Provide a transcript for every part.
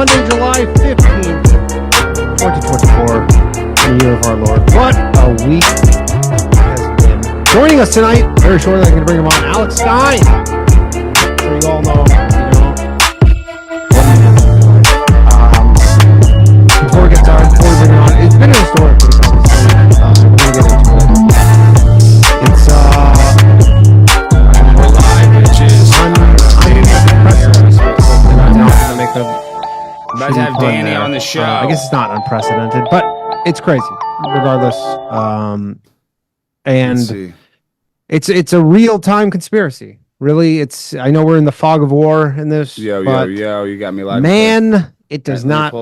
Monday, July 15th, 2024, the year of our Lord. What a week has been. Joining us tonight, very shortly, I'm going to bring him on, Alex Stein. I'm sure you all know before we get started, before we bring it on, it's been a historic week, obviously. We're going to get into it. It's, we're live, bitches. About to have Danny on the show. I guess it's not unprecedented, but it's crazy regardless. And it's a real-time conspiracy. Really, I know we're in the fog of war in this. Yo, you got me live. Man, it does not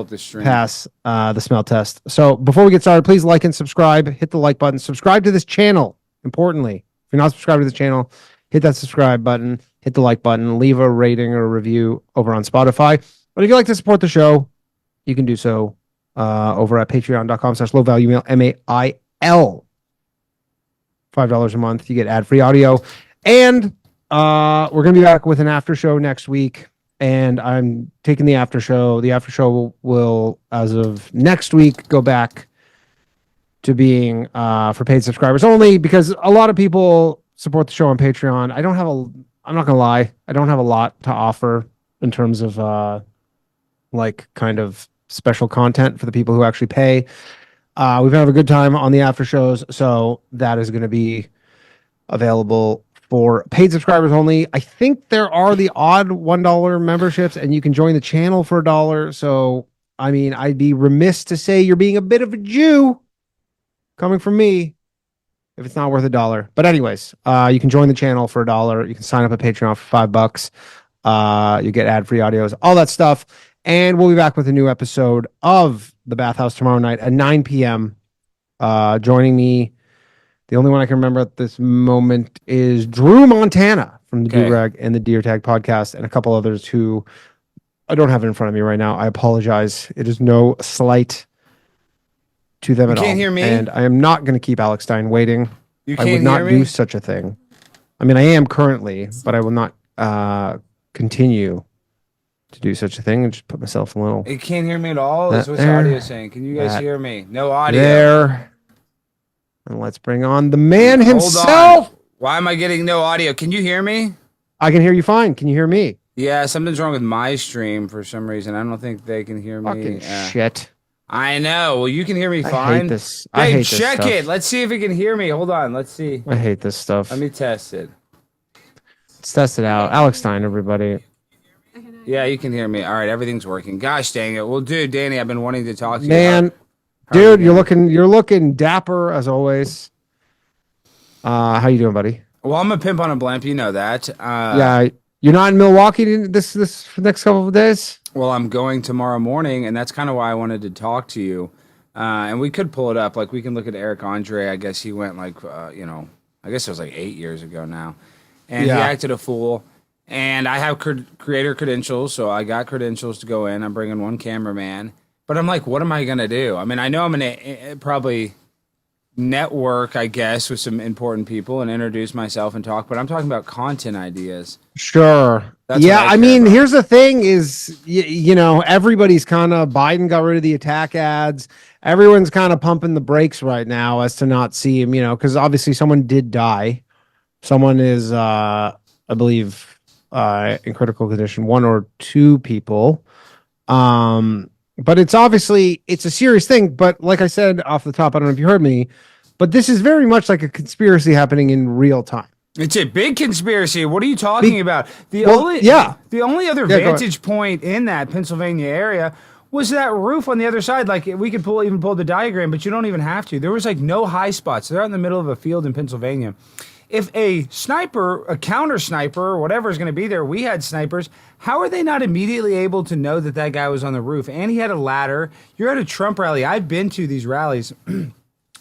pass the smell test. So before we get started, please like and subscribe. Hit the like button. Subscribe to this channel. Importantly, if you're not subscribed to this channel, hit that subscribe button. Hit the like button. Leave a rating or a review over on Spotify. But if you'd like to support the show, you can do so over at patreon.com/low-value-mail, MAIL. $5 a month. You get ad-free audio. And we're going to be back with an after show next week. And I'm taking the after show. The after show will, as of next week, go back to being for paid subscribers only, because a lot of people support the show on Patreon. I'm not going to lie, I don't have a lot to offer in terms of kind of special content for the people who actually pay. We've had a good time on the after shows, so that is going to be available for paid subscribers only. I think there are the odd $1 memberships, and you can join the channel for $1. So, I mean, I'd be remiss to say you're being a bit of a Jew coming from me if it's not worth $1. But anyways, you can join the channel for $1. You can sign up at Patreon for $5. You get ad-free audios, all that stuff. And we'll be back with a new episode of The Bathhouse tomorrow night at 9 p.m. Joining me, the only one I can remember at this moment is Drew Montana from the Do-Rag and the Deer Tag podcast, and a couple others who I don't have it in front of me right now. I apologize. It is no slight to them at all. You can't hear me? And I am not going to keep Alex Stein waiting. You can't I would not do such a thing. I mean, I am currently, but I will not continue to do such a thing and just put myself a little. You can't hear me at all? That's what the audio is saying. Can you guys hear me? No audio. There. And let's bring on the man himself. Why am I getting no audio? Can you hear me? I can hear you fine. Can you hear me? Yeah, something's wrong with my stream for some reason. I don't think they can hear me. Fucking shit. I know. Well, you can hear me fine. I hate this. I hate this check stuff. it. Let's see if it can hear me. Hold on. Let's see. I hate this stuff. Let me test it. Let's test it out. Alex Stein, everybody. Yeah, you can hear me. All right, everything's working. Gosh dang it. Well, dude, Danny, I've been wanting to talk to you. Man, dude, you're looking dapper as always. How you doing, buddy? Well, I'm a pimp on a blimp. You know that. Yeah, you're not in Milwaukee this next couple of days? Well, I'm going tomorrow morning, and that's kind of why I wanted to talk to you. And we could pull it up. Like, we can look at Eric Andre. I guess he went I guess it was like 8 years ago now. And he acted a fool. And I have creator credentials, so I got credentials to go in. I'm bringing one cameraman. But I'm like, what am I going to do? I mean, I know I'm going to probably network, I guess, with some important people and introduce myself and talk, but I'm talking about content ideas. Sure. I mean, here's the thing is, everybody's kind of, Biden got rid of the attack ads. Everyone's kind of pumping the brakes right now as to not see him, because obviously someone did die. Someone is, I believe, in critical condition, 1 or 2 people. But it's a serious thing. But like I said off the top, I don't know if you heard me, but this is very much like a conspiracy happening in real time. It's a big conspiracy. What are you talking about? The only other vantage point in that Pennsylvania area was that roof on the other side. Like, we could even pull the diagram, but you don't even have to. There was like no high spots. They're out in the middle of a field in Pennsylvania. If a sniper, a counter sniper, or whatever is going to be there, we had snipers, how are they not immediately able to know that that guy was on the roof? And he had a ladder. You're at a Trump rally. I've been to these rallies.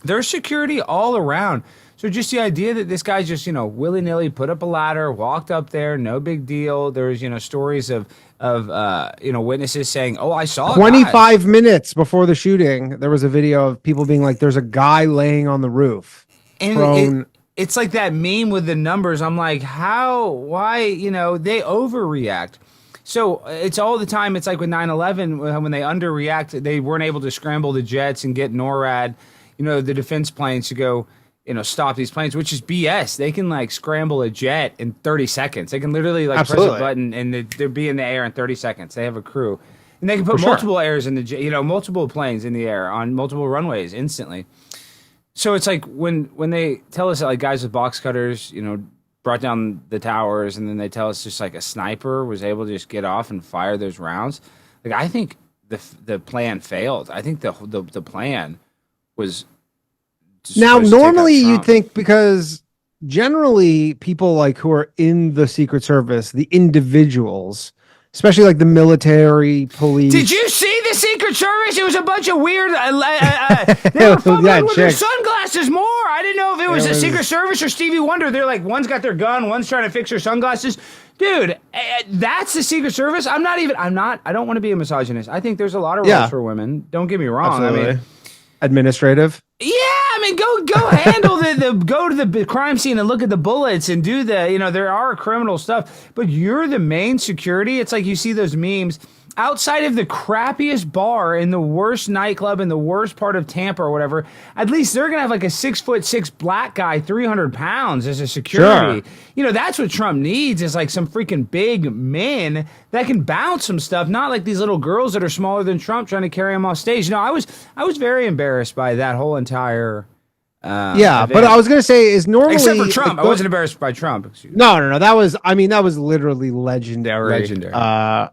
There's security all around. So just the idea that this guy just, willy-nilly put up a ladder, walked up there, no big deal. There's, stories of witnesses saying, oh, I saw 25 minutes before the shooting, there was a video of people being like, there's a guy laying on the roof. And it's like that meme with the numbers. I'm like, why, they overreact. So it's all the time. It's like with 9/11 when they underreact, they weren't able to scramble the jets and get NORAD, the defense planes to go, stop these planes, which is BS. They can like scramble a jet in 30 seconds. They can literally like press a button and they'll be in the air in 30 seconds. They have a crew, and they can put multiple airs in the jet, multiple planes in the air on multiple runways instantly. So it's like when they tell us that like guys with box cutters, brought down the towers, and then they tell us just like a sniper was able to just get off and fire those rounds. Like I think the plan failed. I think the plan was now normally you'd think, because generally people like who are in the Secret Service, the individuals, especially like the military, police. Did you see the Secret Service? It was a bunch of weird. They were fumbling with their sunglasses more. I didn't know if it was a Secret Service or Stevie Wonder. They're like, one's got their gun, one's trying to fix their sunglasses. Dude, that's the Secret Service. I don't want to be a misogynist. I think there's a lot of roles for women. Don't get me wrong. Absolutely. I mean, administrative. Yeah, I mean, go handle go to the crime scene and look at the bullets and do there are criminal stuff, but you're the main security. It's like you see those memes outside of the crappiest bar in the worst nightclub in the worst part of Tampa or whatever. At least they're gonna have like a 6'6" black guy, 300 pounds as a security. Sure. That's what Trump needs, is like some freaking big men that can bounce some stuff, not like these little girls that are smaller than Trump trying to carry him off stage. I was very embarrassed by that whole entire event. But I was gonna say is normally, except for Trump, I wasn't embarrassed by Trump. No. That was literally legendary.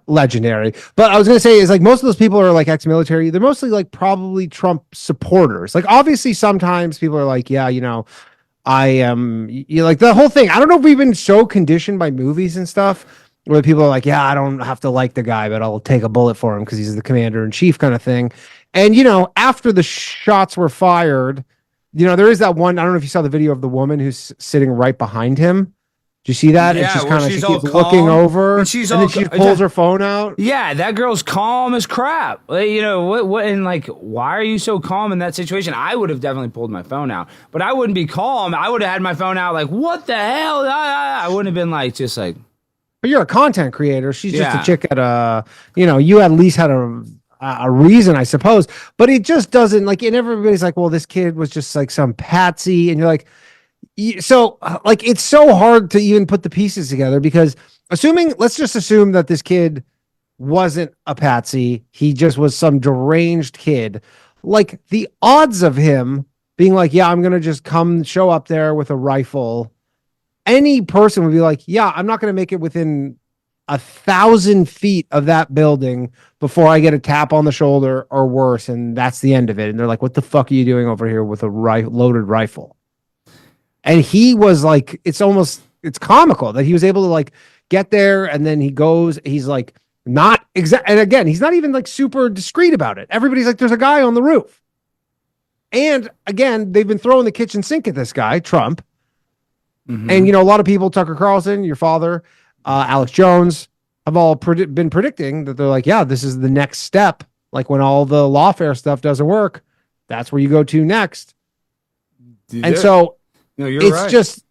Legendary. But I was gonna say is like most of those people are like ex-military. They're mostly like probably Trump supporters. Like obviously sometimes people are like, I am like the whole thing. I don't know if we've been so conditioned by movies and stuff where people are like, I don't have to like the guy, but I'll take a bullet for him because he's the commander in chief kind of thing. And after the shots were fired, there is that one. I don't know if you saw the video of the woman who's sitting right behind him. Did you see that? Yeah, and she keeps looking over, and then she pulls her phone out. Yeah, that girl's calm as crap. What? And like, why are you so calm in that situation? I would have definitely pulled my phone out, but I wouldn't be calm. I would have had my phone out. Like, what the hell? I wouldn't have been like, just like. But you're a content creator. She's just a chick at you at least had a reason, I suppose, but it just doesn't like, and everybody's like, well, this kid was just like some patsy. And you're like, so like, it's so hard to even put the pieces together because let's just assume that this kid wasn't a patsy. He just was some deranged kid. Like the odds of him being like, I'm going to just show up there with a rifle. Any person would be like, I'm not going to make it within 1,000 feet of that building before I get a tap on the shoulder or worse, and that's the end of it. And they're like, what the fuck are you doing over here with a loaded rifle? And he was like, it's comical that he was able to like get there, and then he's like not exact, and again, he's not even like super discreet about it. Everybody's like, there's a guy on the roof. And again, they've been throwing the kitchen sink at this guy, Trump. Mm-hmm. And a lot of people, Tucker Carlson, your father, Alex Jones, have all been predicting that they're like, this is the next step. Like when all the lawfare stuff doesn't work, that's where you go to next. So it's right. Just,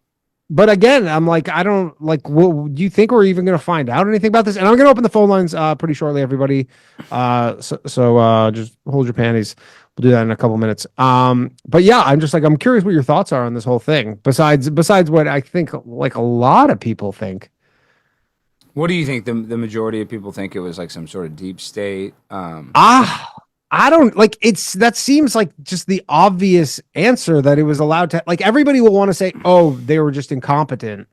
but again, I'm like, I don't like, do you think we're even going to find out anything about this? And I'm going to open the phone lines pretty shortly, everybody. So just hold your panties. We'll do that in a couple minutes. But I'm just like, I'm curious what your thoughts are on this whole thing. Besides what I think like a lot of people think. What do you think? The majority of people think it was like some sort of deep state. I don't like that seems like just the obvious answer that it was allowed to, like everybody will want to say, oh, they were just incompetent,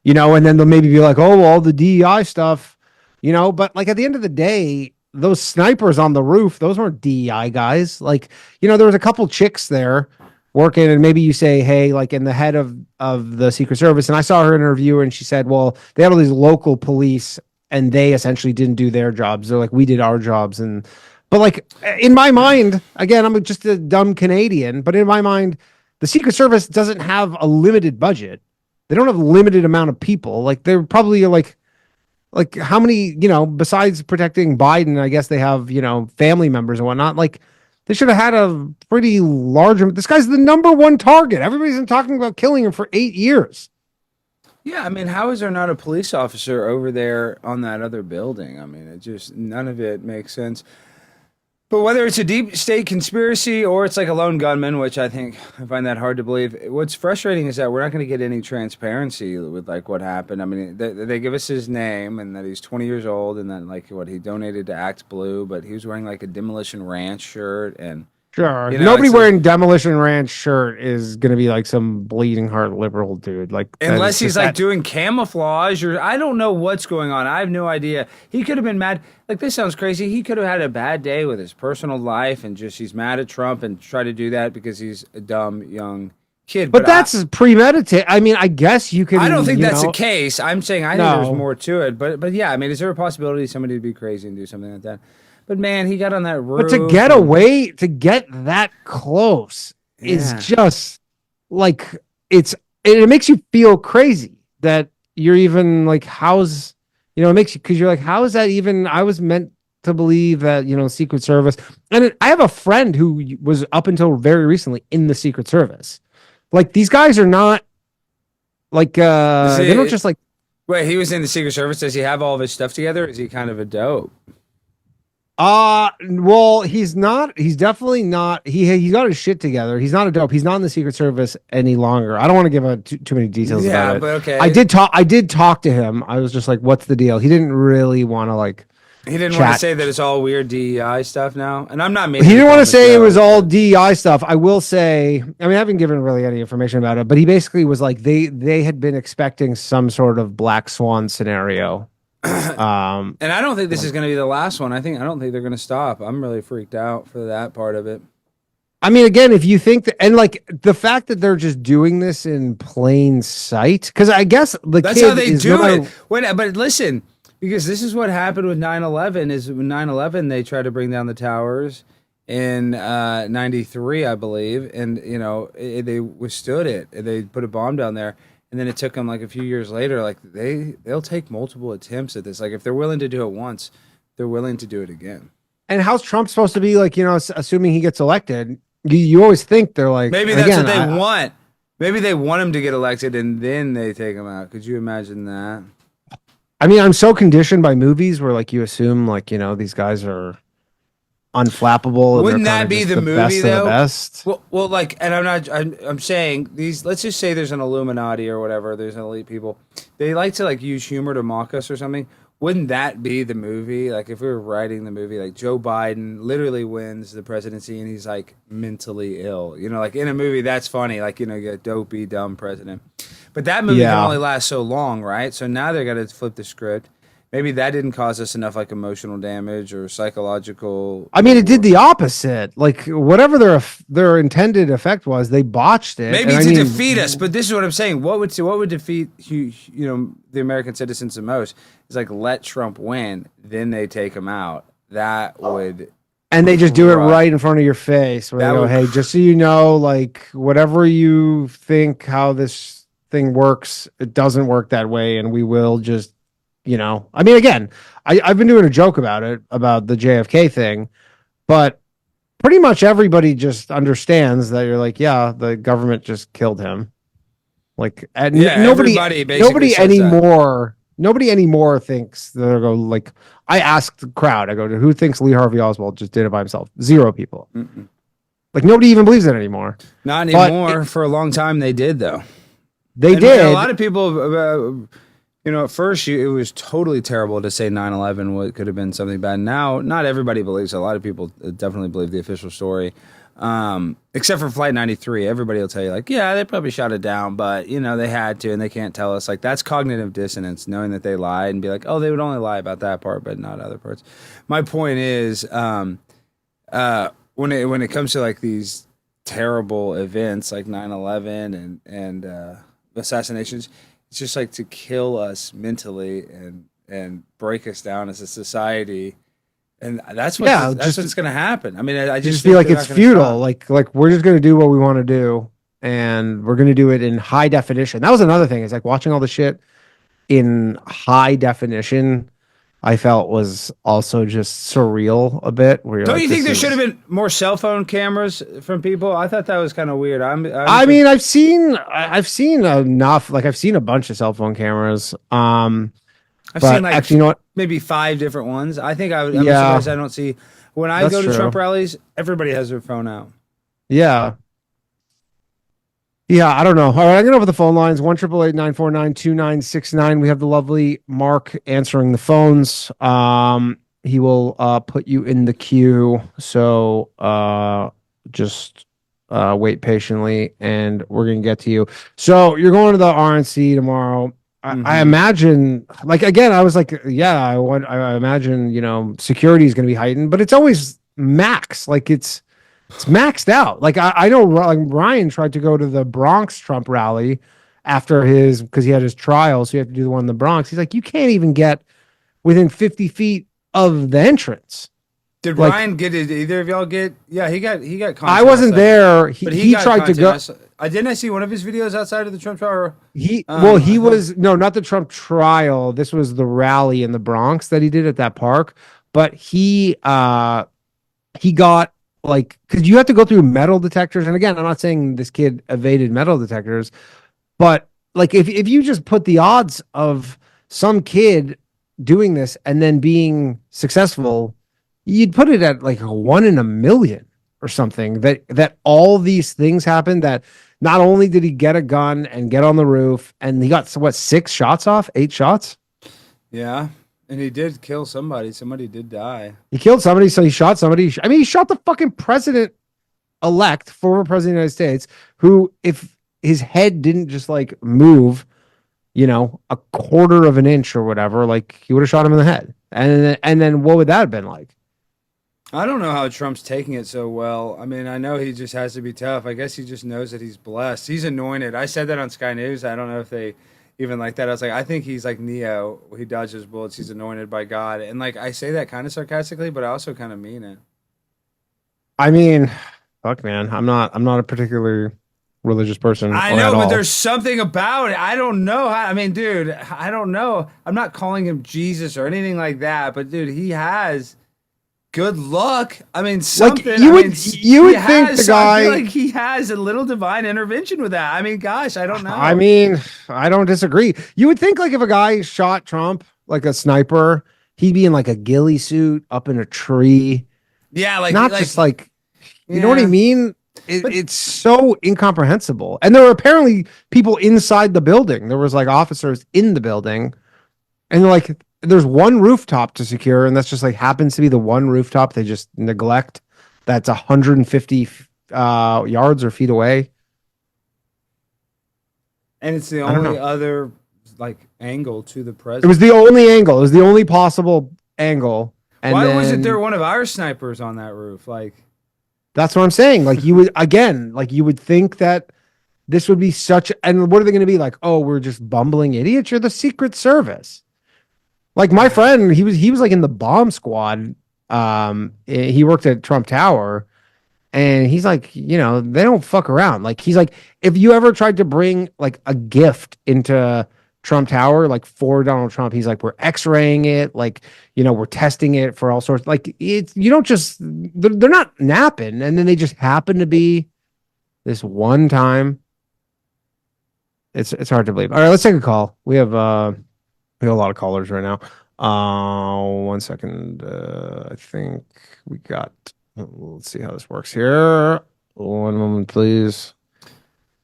and then they'll maybe be like, oh, all the DEI stuff, but like at the end of the day, those snipers on the roof, those weren't DEI guys. Like, there was a couple chicks there working, and maybe you say, hey, like in the head of the Secret Service. And I saw her interview and she said, well, they had all these local police and they essentially didn't do their jobs. They're like, we did our jobs. But like in my mind, again, I'm just a dumb Canadian, but in my mind, the Secret Service doesn't have a limited budget. They don't have a limited amount of people. Like they're probably like how many, besides protecting Biden, I guess they have, family members and whatnot. Like they should have had a pretty large. This guy's the number one target. Everybody's been talking about killing him for 8 years. Yeah, I mean, how is there not a police officer over there on that other building? I mean, it just none of it makes sense. But whether it's a deep state conspiracy or it's like a lone gunman, which I find that hard to believe. What's frustrating is that we're not going to get any transparency with like what happened. I mean, they give us his name and that he's 20 years old and then like what he donated to Act Blue, but he was wearing like a Demolition Ranch shirt and sure, nobody wearing Demolition Ranch shirt is gonna be like some bleeding heart liberal dude. Like unless he's like doing camouflage or I don't know what's going on. I have no idea. He could have been mad. Like this sounds crazy. He could have had a bad day with his personal life and just he's mad at Trump and try to do that because he's a dumb young kid. But that's premeditated. I mean, I guess you could. I don't think that's the case. I'm saying I think there's more to it. But yeah, I mean, is there a possibility somebody would be crazy and do something like that? But man, he got on that roof. But to get away, to get that close is just like it makes you feel crazy that you're even like, how's, it makes you, because you're like, how is that even? I was meant to believe that, Secret Service. And I have a friend who was up until very recently in the Secret Service. Like these guys are not like, they don't just like. Wait, he was in the Secret Service. Does he have all of his stuff together? Is he kind of a dope? Well, he's not. He's definitely not. He got his shit together. He's not a dope. He's not in the Secret Service any longer. I don't want to give too many details about it. But okay. I did talk to him. I was just like, "What's the deal?" He didn't really want to like. He didn't want to say that it's all weird DEI stuff now. And I'm not. He didn't want to say it was all DEI stuff. I will say. I mean, I haven't given really any information about it, but he basically was like they had been expecting some sort of black swan scenario. And I don't think this is going to be the last one. I don't think they're going to stop. I'm really freaked out for that part of it. I mean, again, if you think that, and like the fact that they're just doing this in plain sight, because I guess that's how they do it. But listen, because this is what happened with 9/11. Is with 9/11 they tried to bring down the towers in 93, I believe, and they withstood it. They put a bomb down there. And then it took them like a few years later, like they'll take multiple attempts at this. Like if they're willing to do it once, they're willing to do it again. And how's Trump supposed to be like, assuming he gets elected, you always think they're like, maybe that's what they want. Maybe they want him to get elected and then they take him out. Could you imagine that? I mean, I'm so conditioned by movies where like you assume like, these guys are unflappable. Wouldn't that be the movie though? The best? Well, like, and I'm saying these. Let's just say there's an Illuminati or whatever. There's an elite people. They like to like use humor to mock us or something. Wouldn't that be the movie? Like if we were writing the movie, like Joe Biden literally wins the presidency and he's like mentally ill. Like in a movie that's funny. Like you get a dopey dumb president. But that movie can only last so long, right? So now they're gonna flip the script. Maybe that didn't cause us enough like emotional damage or psychological. I mean, it did the opposit. Like whatever their intended effect was, they botched it. Maybe to defeat us, but this is what I'm saying. What would defeat the American citizens the most is like let Trump win, then they take him out. That would. And they just do it right in front of your face. Where they go, hey, just so you know, like whatever you think how this thing works, it doesn't work that way, and we will just. I mean, again, I've been doing a joke about it, about the JFK thing, but pretty much everybody just understands that you're like, yeah, the government just killed him. Like, nobody anymore thinks they'll go like, I asked the crowd, I go, who thinks Lee Harvey Oswald just did it by himself? 0 people. Mm-mm. Like nobody even believes it anymore. Not anymore. For a long time, they did though. They did. A lot of people. At first, it was totally terrible to say 9/11 what could have been something bad. Now, not everybody believes it. A lot of people definitely believe the official story, except for Flight 93. Everybody will tell you, like, yeah, they probably shot it down, but, they had to, and they can't tell us. Like, that's cognitive dissonance, knowing that they lied and be like, oh, they would only lie about that part, but not other parts. My point is, when it comes to, like, these terrible events like 9/11 and assassinations, it's just like to kill us mentally and break us down as a society, and that's what's going to happen. I mean, I just feel like it's futile. Like we're just going to do what we want to do, and we're going to do it in high definition. That was another thing. Is like watching all the shit in high definition. I felt was also just surreal a bit. Where don't you think there should have been more cell phone cameras from people? I thought that was kind of weird. I mean, I've seen enough. Like I've seen a bunch of cell phone cameras. I've seen like actually, you know what? Maybe 5 different ones. I think I'm surprised I don't see when I go to Trump rallies. Everybody has their phone out. Yeah. Yeah, I don't know. All right, I'm going over the phone lines. 1-888-949-2969. We have the lovely Mark answering the phones. He will put you in the queue. So just wait patiently, and we're going to get to you. So you're going to the RNC tomorrow. I imagine, like, again, I was like, yeah, I imagine, you know, security is going to be heightened, but it's always max. Like it's maxed out. Like I know, like Ryan tried to go to the Bronx Trump rally after because he had his trial, so you have to do the one in the Bronx. He's like, you can't even get within 50 feet of the entrance. Did Ryan get it? Either of y'all get? Yeah, he got. I wasn't there. He tried to go. Didn't see one of his videos outside of the Trump trial? He was not the Trump trial. This was the rally in the Bronx that he did at that park. But he got, like, because you have to go through metal detectors. And again, I'm not saying this kid evaded metal detectors, but like if you just put the odds of some kid doing this and then being successful, you'd put it at like a 1 in a million or something, that all these things happened, that not only did he get a gun and get on the roof, and he got 6 shots off, 8 shots. Yeah. And he did kill somebody. Somebody did die. He killed somebody, so he shot somebody. I mean, he shot the fucking president-elect, former president of the United States, who, if his head didn't just, like, move, you know, a quarter of an inch or whatever, like, he would have shot him in the head. And then what would that have been like? I don't know how Trump's taking it so well. I mean, I know he just has to be tough. I guess he just knows that he's blessed. He's anointed. I said that on Sky News. I don't know if they even like that. I was like, I think he's like Neo. He dodges bullets. He's anointed by God. And like, I say that kind of sarcastically, but I also kind of mean it. I mean, fuck, man. I'm not a particularly religious person. I know, but there's something about it. I don't know how. I mean, dude, I don't know. I'm not calling him Jesus or anything like that, but dude, he has good luck. I mean, something. Like you would think the guy, I feel like he has a little divine intervention with that. I mean, gosh, I don't know. I mean, I don't disagree. You would think, like, if a guy shot Trump like a sniper, he'd be in like a ghillie suit up in a tree. Yeah, like not just like, you know what I mean? It's so incomprehensible. And there were apparently people inside the building. There was like officers in the building, and they're like, there's one rooftop to secure, and that's just like happens to be the one rooftop they just neglect. That's 150 yards or feet away. And it's the only other like angle to the president. It was the only angle. It was the only possible angle. And why wasn't there one of our snipers on that roof? Like, that's what I'm saying. Like, you would, again, like, you would think that this would be such, and what are they going to be like? Oh, we're just bumbling idiots. You're the Secret Service. Like, my friend, he was like in the bomb squad. He worked at Trump Tower, and he's like, you know, they don't fuck around. Like, he's like, if you ever tried to bring like a gift into Trump Tower, like for Donald Trump, he's like, we're x-raying it. Like, you know, we're testing it for all sorts. Like, it's, you don't just, they're not napping. And then they just happen to be this one time. It's hard to believe. All right, let's take a call. We have a lot of callers right now. 1 second. I think we got, let's see how this works here. 1 moment, please.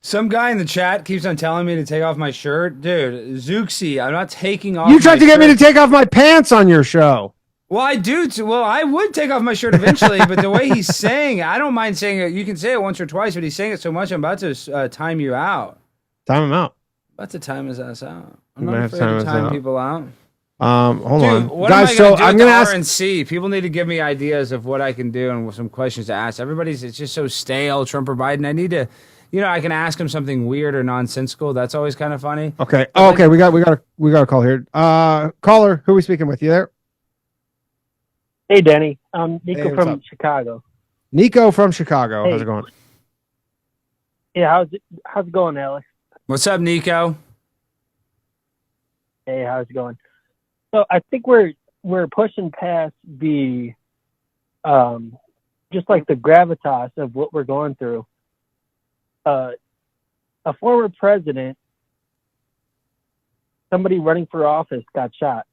Some guy in the chat keeps on telling me to take off my shirt. Dude, Zooksy, I'm not taking off my shirt. You tried to get me to take off my pants on your show. Well, I do. Well, I would take off my shirt eventually, but the way he's saying it, I don't mind saying it. You can say it once or twice, but he's saying it so much, I'm about to time you out. Time him out. About to time his ass out. I'm not afraid to time people out. Hold on. What guys, am I so I'm going to ask RNC. People need to give me ideas of what I can do and some questions to ask. It's just so stale, Trump or Biden. I need to, you know, I can ask him something weird or nonsensical. That's always kind of funny. Okay. Oh, okay. We got a call here. Caller, who are we speaking with? You there? Hey, Danny. Nico from Chicago. Nico from Chicago. Hey. How's it going? Yeah, how's it going, Alex? What's up, Nico? Hey, how's it going? So I think we're we're pushing past the just like the gravitas of what we're going through. A former president, somebody running for office, got shot.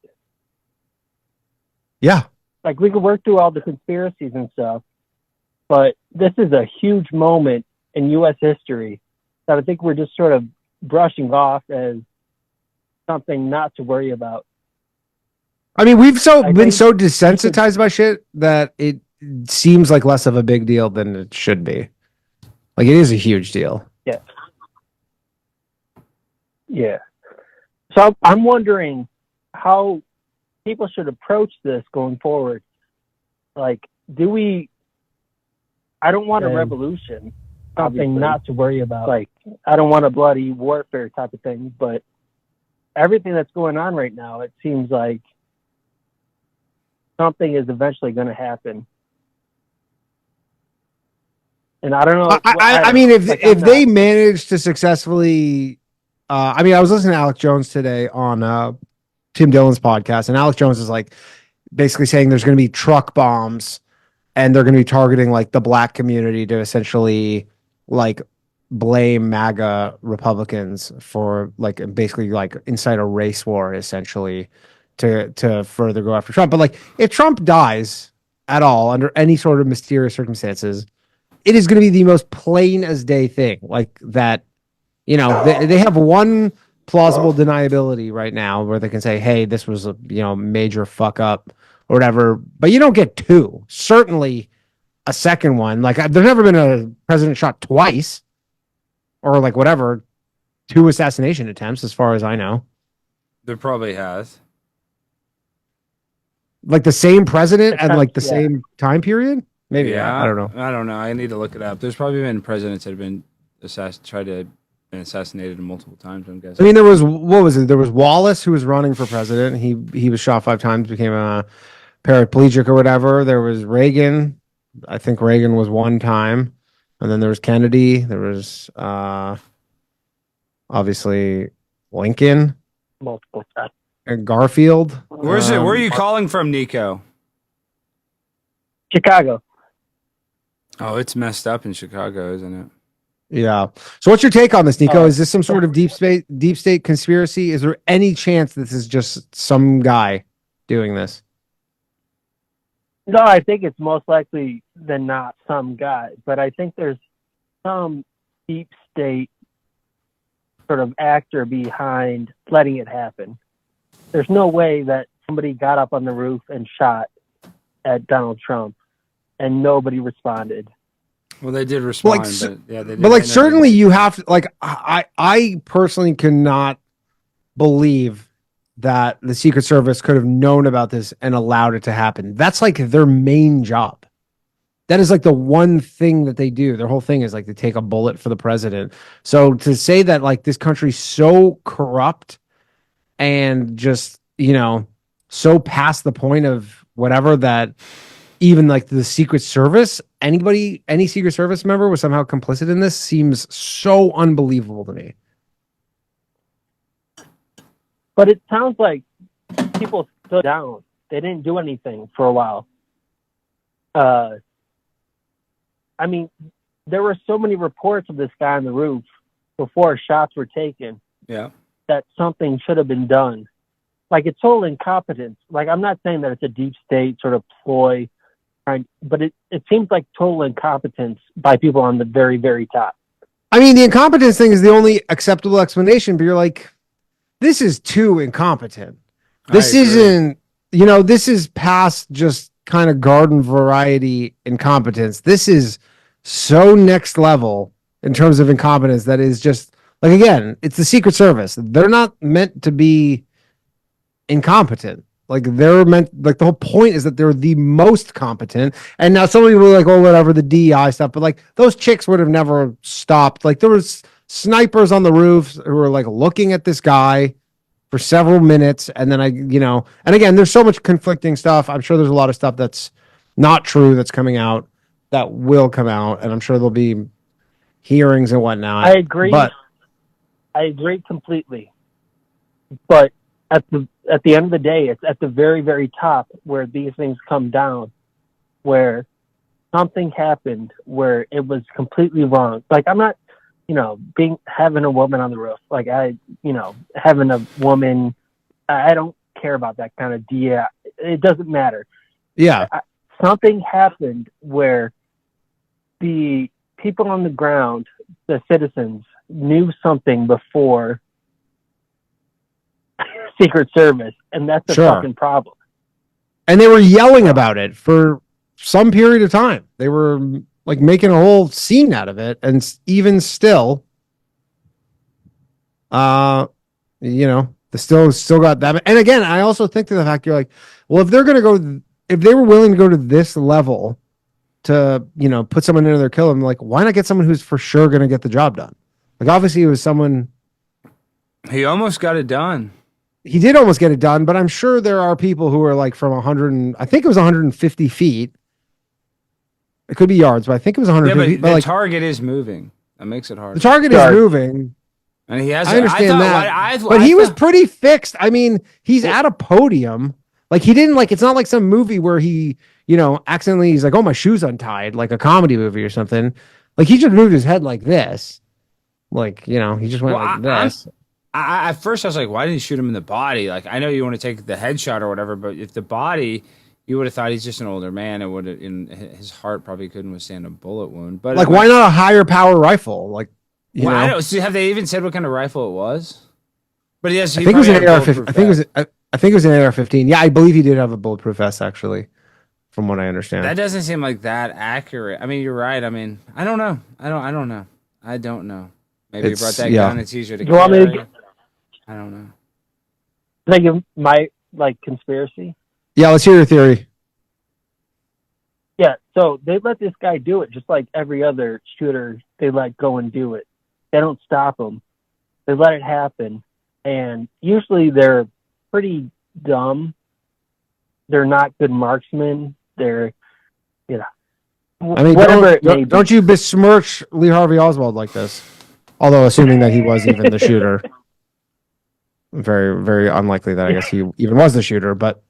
Yeah. Like, we could work through all the conspiracies and stuff, but this is a huge moment in U.S. history that I think we're just sort of brushing off as something not to worry about. I mean, we've been so desensitized by shit that it seems like less of a big deal than it should be. Like, it is a huge deal. Yeah. Yeah. So I'm wondering how people should approach this going forward. Like, I don't want a revolution, something not to worry about. Like, I don't want a bloody warfare type of thing, but everything that's going on right now, it seems like something is eventually going to happen. And I don't know. I mean, if they manage to successfully, I mean, I was listening to Alex Jones today on Tim Dillon's podcast, and Alex Jones is like basically saying there's going to be truck bombs, and they're going to be targeting like the black community to essentially like blame MAGA Republicans for like basically like incite a race war essentially to further go after Trump. But like, if Trump dies at all under any sort of mysterious circumstances, it is going to be the most plain as day thing. Like that, you know, they have one plausible deniability right now where they can say, hey, this was a, you know, major fuck up or whatever, but you don't get two. Certainly a second one. Like, there's never been a president shot twice or like whatever, 2 assassination attempts as far as I know. There probably has. Like the same president and like the same time period? Maybe. Yeah, I don't know. I don't know. I need to look it up. There's probably been presidents that have been been assassinated multiple times, I'm guessing. I mean, there was, what was it? There was Wallace, who was running for president. He was shot 5 times, became a paraplegic or whatever. There was Reagan. I think Reagan was 1 time. And then there was Kennedy. There was obviously Lincoln. Multiple times. And Garfield. Where's it? Where are you calling from, Nico? Chicago. Oh, it's messed up in Chicago, isn't it? Yeah. So what's your take on this, Nico? Is this some sort of deep state conspiracy? Is there any chance this is just some guy doing this? No, I think it's most likely than not some guy, but I think there's some deep state sort of actor behind letting it happen. There's no way that somebody got up on the roof and shot at Donald Trump and nobody responded. Well, they did respond, but yeah, they did. But like, certainly you have to, like, I personally cannot believe that the Secret Service could have known about this and allowed it to happen. That's like their main job. That is like the one thing that they do. Their whole thing is like to take a bullet for the president. So to say that like this country's so corrupt and just, you know, so past the point of whatever, that even like the Secret Service, any Secret Service member was somehow complicit in this, seems so unbelievable to me. But it sounds like people stood down. They didn't do anything for a while. I mean, there were so many reports of this guy on the roof before shots were taken. Yeah. That something should have been done. Like, it's total incompetence. Like, I'm not saying that it's a deep state sort of ploy, but it seems like total incompetence by people on the very, very top. I mean, the incompetence thing is the only acceptable explanation, but you're like, this is too incompetent. This isn't, you know, this is past just kind of garden variety incompetence. This is so next level in terms of incompetence that is just, like, again, it's the Secret Service. They're not meant to be incompetent. Like, they're meant, like, the whole point is that they're the most competent. And now some people are like, oh, whatever, the DEI stuff, but like, those chicks would have never stopped. Like, there was snipers on the roofs who were like looking at this guy for several minutes. And then and again, there's so much conflicting stuff. I'm sure there's a lot of stuff that's not true that's coming out, that will come out. And I'm sure there'll be hearings and whatnot. I agree. I agree completely. But at the end of the day, it's at the very, very top where these things come down, where something happened where it was completely wrong. Like, I'm not, having a woman on the roof. Like, having a woman, I don't care about that kind of DA. It doesn't matter. Yeah. Something happened where the people on the ground, the citizens, knew something before Secret Service, and that's a fucking problem. And they were yelling about it for some period of time. They were like making a whole scene out of it, and even still, the still got that. And again, I also think to the fact you're like, well, if they were willing to go to this level to put someone in there, kill them, like, why not get someone who's for sure going to get the job done? Like, obviously, it was someone. He almost got it done. He did almost get it done, but I'm sure there are people who are like from 100, I think it was 150 feet. It could be yards, but I think it was 150 feet. But the target is moving. That makes it hard. The target is moving. And he has. I understand that. But he was pretty fixed. I mean, he's at a podium. Like, he didn't, like, it's not like some movie where he, accidentally, he's like, oh, my shoe's untied, like a comedy movie or something. Like, he just moved his head like this. Like, he just went like this. At first, I was like, why didn't he shoot him in the body? Like, I know you want to take the headshot or whatever, but if the body, you would have thought he's just an older man. It would have, his heart probably couldn't withstand a bullet wound. But like, why not a higher power rifle? Like, I don't see. Have they even said what kind of rifle it was? But yes, I think it was an AR-15. I think it was an AR-15. Yeah, I believe he did have a bulletproof vest, actually, from what I understand. That doesn't seem like that accurate. I mean, you're right. I mean, I don't know. I don't know. Maybe you brought that gun. It's easier to carry. I don't know. Can I give my conspiracy? Yeah, let's hear your theory. Yeah, so they let this guy do it, just like every other shooter. They let go and do it. They don't stop him. They let it happen, and usually they're pretty dumb. They're not good marksmen. They're, I mean, don't you besmirch Lee Harvey Oswald like this? Although, assuming that he was even the shooter. Very, very unlikely that I guess he even was the shooter. But,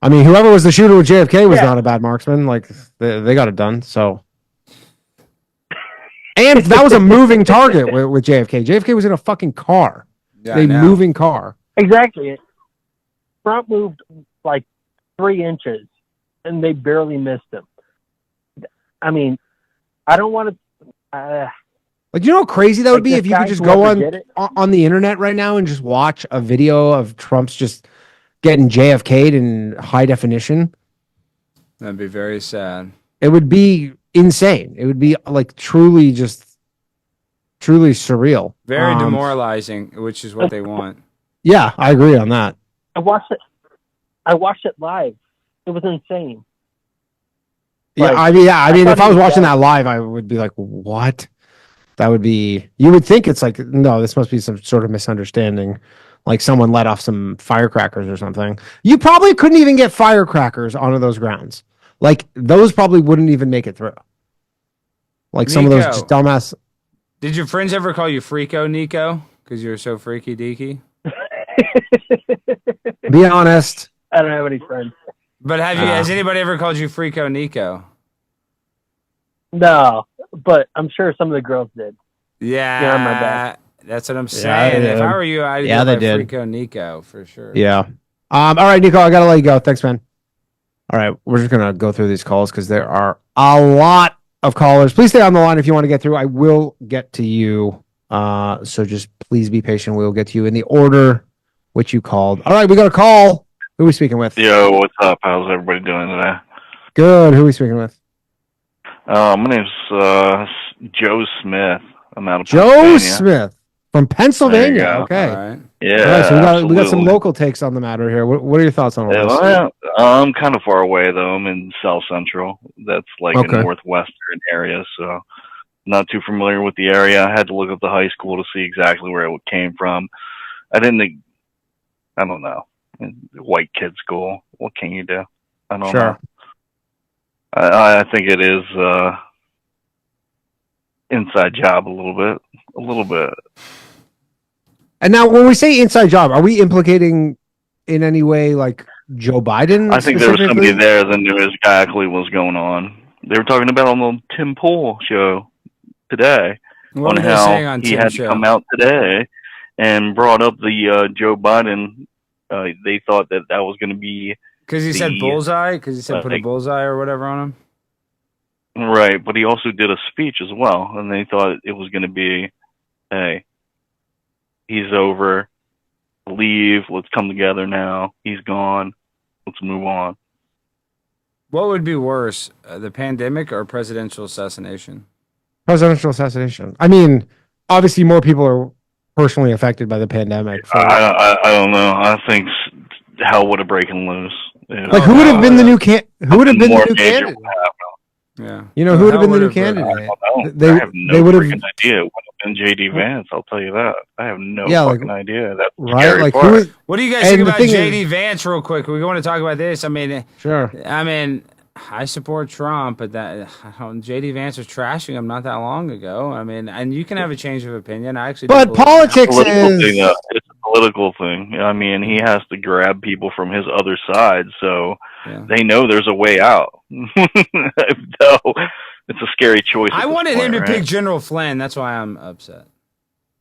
I mean, whoever was the shooter with JFK was not a bad marksman. Like, they got it done, so. And that was a moving target with JFK. JFK was in a fucking car. Yeah, a moving car. Exactly. Trump moved like 3 inches, and they barely missed him. I mean, I don't want to... Like, you know how crazy that would be if you could just go on the internet right now and just watch a video of Trump's just getting JFK'd in high definition? That'd be very sad. It would be insane. It would be like truly surreal. Very demoralizing, which is what they want. Yeah, I agree on that. I watched it live. It was insane. Yeah, I mean, if I was watching that live, I would be like, what? That would be, you would think it's like, no, this must be some sort of misunderstanding. Like someone let off some firecrackers or something. You probably couldn't even get firecrackers onto those grounds. Like, those probably wouldn't even make it through. Like, Nico, some of those just dumbass. Did your friends ever call you Freako, Nico? Because you were so freaky deaky? Be honest. I don't have any friends. But has anybody ever called you Freako, Nico? No, but I'm sure some of the girls did. Yeah, my bad. That's what I'm saying. If I were you, I'd go by Freako Nico for sure. Yeah. All right, Nico, I gotta let you go. Thanks, man. All right, we're just gonna go through these calls because there are a lot of callers. Please stay on the line if you want to get through. I will get to you. So just please be patient. We'll get to you in the order which you called. All right, we got a call. Who are we speaking with? Yo, what's up? How's everybody doing today? Good. Who are we speaking with? My name's Joe Smith. I'm out of Joe Smith from Pennsylvania. Okay. All right. Yeah. All right, so we got some local takes on the matter here. What are your thoughts on all this? Well, I'm kind of far away though. I'm in South Central. That's like a northwestern area, so not too familiar with the area. I had to look up the high school to see exactly where it came from. I don't know. White kid school. What can you do? I don't know. I think it is inside job a little bit. And now, when we say inside job, are we implicating in any way like Joe Biden? I think there was somebody there that knew exactly what was going on. They were talking about on the Tim Pool show today on how he had to come out today and brought up the Joe Biden. They thought that was going to be because he said bullseye, because he said put a bullseye or whatever on him. Right, but he also did a speech as well, and they thought it was going to be, hey, he's over, leave, let's come together now, he's gone, let's move on. What would be worse, the pandemic or presidential assassination? Presidential assassination. I mean, obviously more people are personally affected by the pandemic. I don't know. I think hell would have broken loose. Like, who would have been the new candidate? Yeah. You know, who would have been the new candidate? I have no freaking idea. It would have been J.D. Vance, I'll tell you that. I have no fucking idea. That's right. Like, what do you guys think about J.D. Vance, real quick? We want to talk about this. I mean, sure. I mean, I support Trump, but J.D. Vance was trashing him not that long ago. I mean, and you can have a change of opinion. I actually, but politics is it's a political thing. I mean, he has to grab people from his other side, so they know there's a way out. So it's a scary choice. I wanted him to pick General Flynn. That's why I'm upset.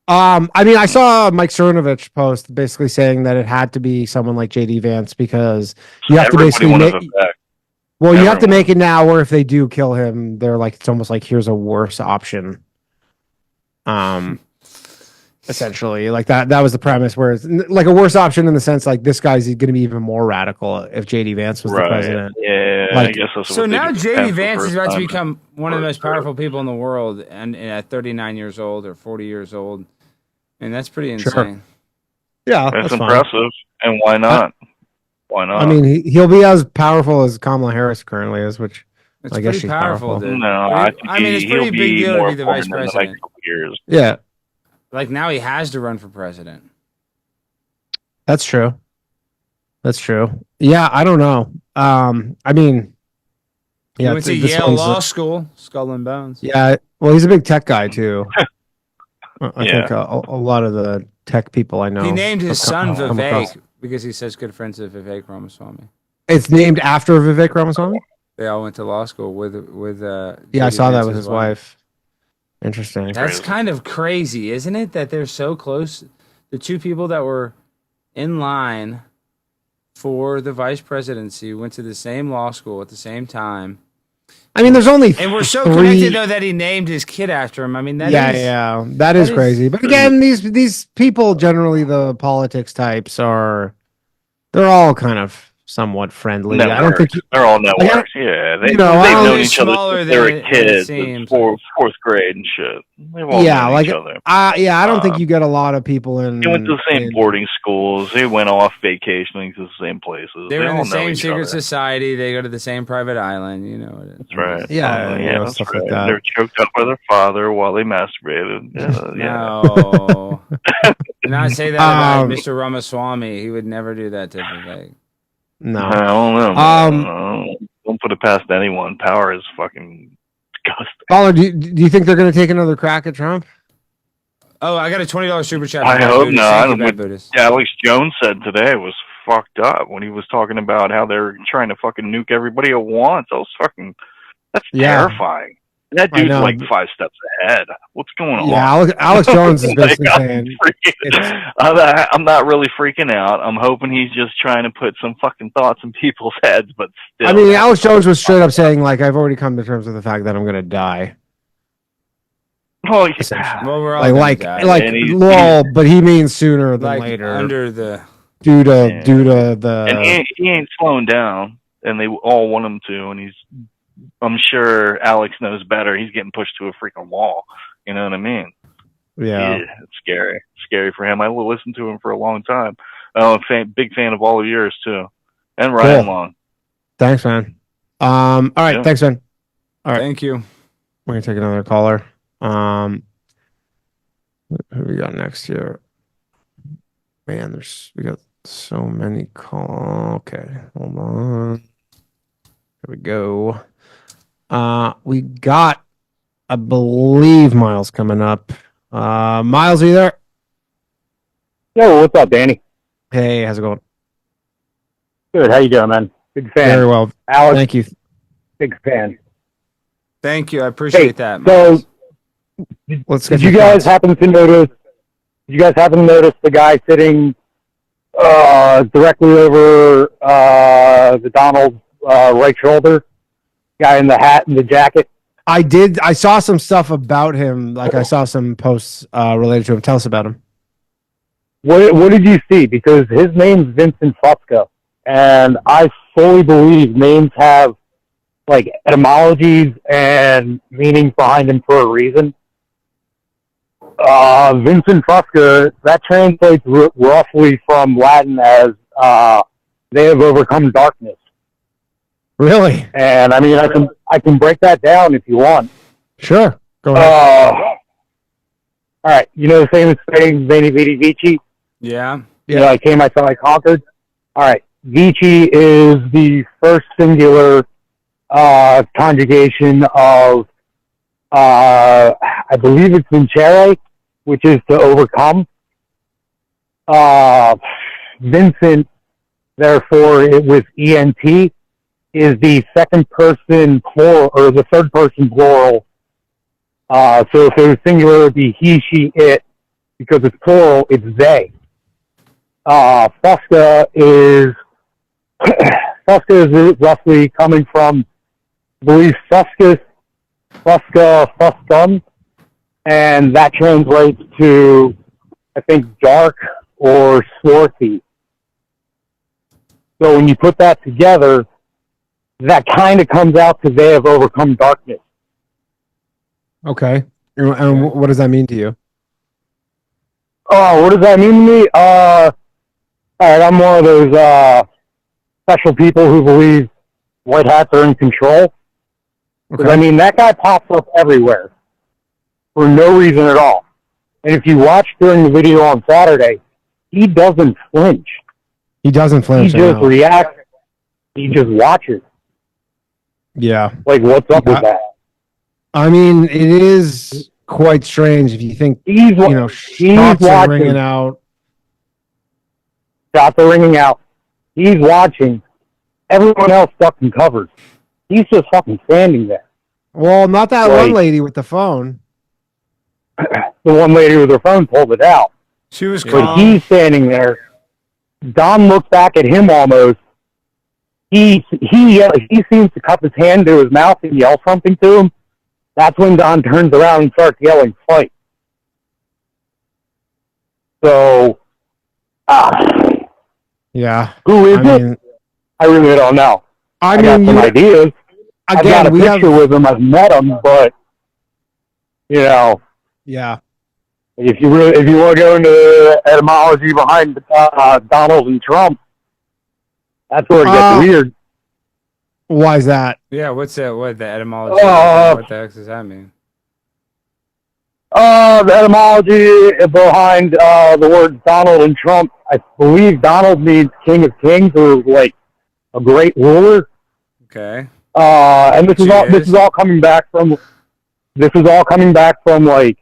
I mean, I saw Mike Cernovich post basically saying that it had to be someone like J.D. Vance because you have to basically make. Well, you have to make it now, where if they do kill him, they're like, it's almost like here's a worse option. Essentially, like that was the premise, where it's like a worse option in the sense like this guy's going to be even more radical if J.D. Vance was the president. Yeah, like, I guess that's so now J.D. Vance is about to become one of the most powerful people in the world, and at 39 years old or 40 years old, and that's pretty insane. Sure. Yeah, that's impressive, and why not? Why not? I mean, he'll be as powerful as Kamala Harris currently is, which it's I guess she's powerful. Dude. No, I mean, it's pretty big deal to be the vice president. Yeah, like now he has to run for president. That's true. That's true. Yeah, I don't know. I mean, he went to Yale Law School, Skull and Bones. Yeah, well, he's a big tech guy too. I think a lot of the tech people I know. He named his son Vivek because he says good friends with Vivek Ramaswamy. It's named after Vivek Ramaswamy? They all went to law school with yeah, I saw that with his wife. Interesting. That's kind of crazy, isn't it? That they're so close. The two people that were in line for the vice presidency went to the same law school at the same time. I mean, there's only and we're so connected though that he named his kid after him. I mean, that is crazy. But again, these people, generally the politics types, they're all kind of somewhat friendly. Networks. I don't think they're all networks. They've known each other since they were kids, fourth grade and shit. They've all known each other. I don't think you get a lot of people in. They went to the same boarding schools. They went off vacationing to the same places. They were in the same secret society. They go to the same private island. You know. That's right. Yeah, that's stuff right. like that. They're choked up by their father while they masturbated. No. Not say that about Mr. Ramaswamy. He would never do that to Vivek. No, I don't know. Don't put it past anyone. Power is fucking disgusting. Baller, do you think they're going to take another crack at Trump? Oh, I got a $20 super chat. I hope not. What Alex Jones said today was fucked up when he was talking about how they're trying to fucking nuke everybody at once. That's terrifying. That dude's like 5 steps ahead. What's going on? Yeah, Alex Jones is basically saying... I'm not really freaking out. I'm hoping he's just trying to put some fucking thoughts in people's heads, but still... I mean, Alex Jones was straight up saying, like, I've already come to terms with the fact that I'm going to die. Oh, yeah. Well, we're all but he means sooner than later. Under the... Due to the... And he ain't slowing down, and they all want him to, and I'm sure Alex knows better. He's getting pushed to a freaking wall. You know what I mean? Yeah. It's scary. It's scary for him. I will listen to him for a long time. I'm a big fan of all of yours, too. And Ryan Long. Thanks, man. All right. Yeah. Thanks, man. All right. Thank you. We're going to take another caller. Who we got next here? Man, we got so many calls. Okay. Hold on. Here we go. We got, I believe, Miles coming up. Miles, are you there? Yo, what's up, Danny? Hey, how's it going? Good. How you doing, man? Big fan. Very well. Alex, thank you. big fan. Thank you. I appreciate that. So, did you guys happen to notice? Did you guys happen to notice the guy sitting directly over the Donald right shoulder? Guy in the hat and the jacket. I did. I saw some stuff about him. Like I saw some posts related to him. Tell us about him. What did you see? Because his name's Vincent Fusco, and I fully believe names have like etymologies and meanings behind them for a reason. Vincent Fusca, that translates roughly from Latin as they have overcome darkness. Really? And I mean, I can break that down if you want. Sure. Go ahead. All right. You know the famous saying, Veni Vidi Vici? Yeah. You know, I came, I saw, I conquered. All right. Vici is the first singular conjugation of, I believe it's vincere, which is to overcome. Vincent, therefore, with ENT, is the second person plural, or the third person plural. So if it was singular, it would be he, she, it. Because it's plural, it's they. Fusca is roughly coming from, I believe, Fuscus, Fusca, Fuscum, and that translates to, I think, dark or swarthy. So when you put that together, that kind of comes out to they have overcome darkness. Okay. And what does that mean to you? Oh, what does that mean to me? All right, I'm one of those special people who believe white hats are in control. Because, I mean, that guy pops up everywhere for no reason at all. And if you watch during the video on Saturday, he doesn't flinch. He doesn't flinch. He just reacts. He just watches. Yeah. Like, what's up with that? I mean, it is quite strange if you think, shots are ringing out. Shots are ringing out. He's watching. Everyone else fucking covers. He's just fucking standing there. Well, not that one lady with the phone. The one lady with her phone pulled it out. She was calm. But he's standing there. Don looks back at him almost. He seems to cup his hand to his mouth and yell something to him. That's when Don turns around and starts yelling, "Fight!" So, yeah. Who is it? I really don't know. I got some ideas. I've got a picture with him. I've met him, but yeah. If you want to go into the etymology behind Donald and Trump, that's where it gets weird. Why is that? Yeah, what's that? What the etymology? What the heck does that mean? The etymology behind the words Donald and Trump, I believe Donald means king of kings, or like a great ruler. Okay. And this is all coming back from like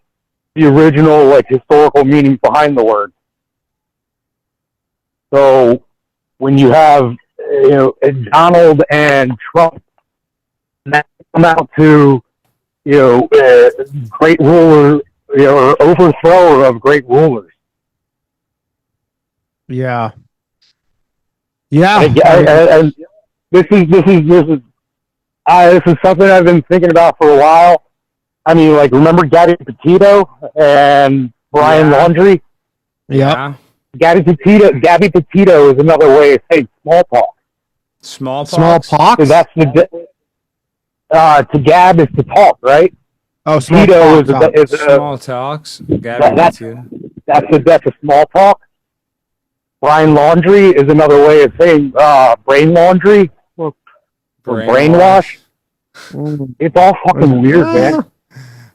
the original like historical meaning behind the word. So when you have Donald and Trump, that come out to great ruler, or overthrower of great rulers. Yeah. Yeah. And this is something I've been thinking about for a while. I mean, like, remember Gabby Petito and Brian Laundrie? Yeah. Gabby Petito is another way of saying smallpox. Smallpox? So that's to gab is to talk, right? Oh, smallpox. Small talks. That's a small talk. Brian Laundrie is another way of saying brain laundry or brainwash. It's all fucking weird, man.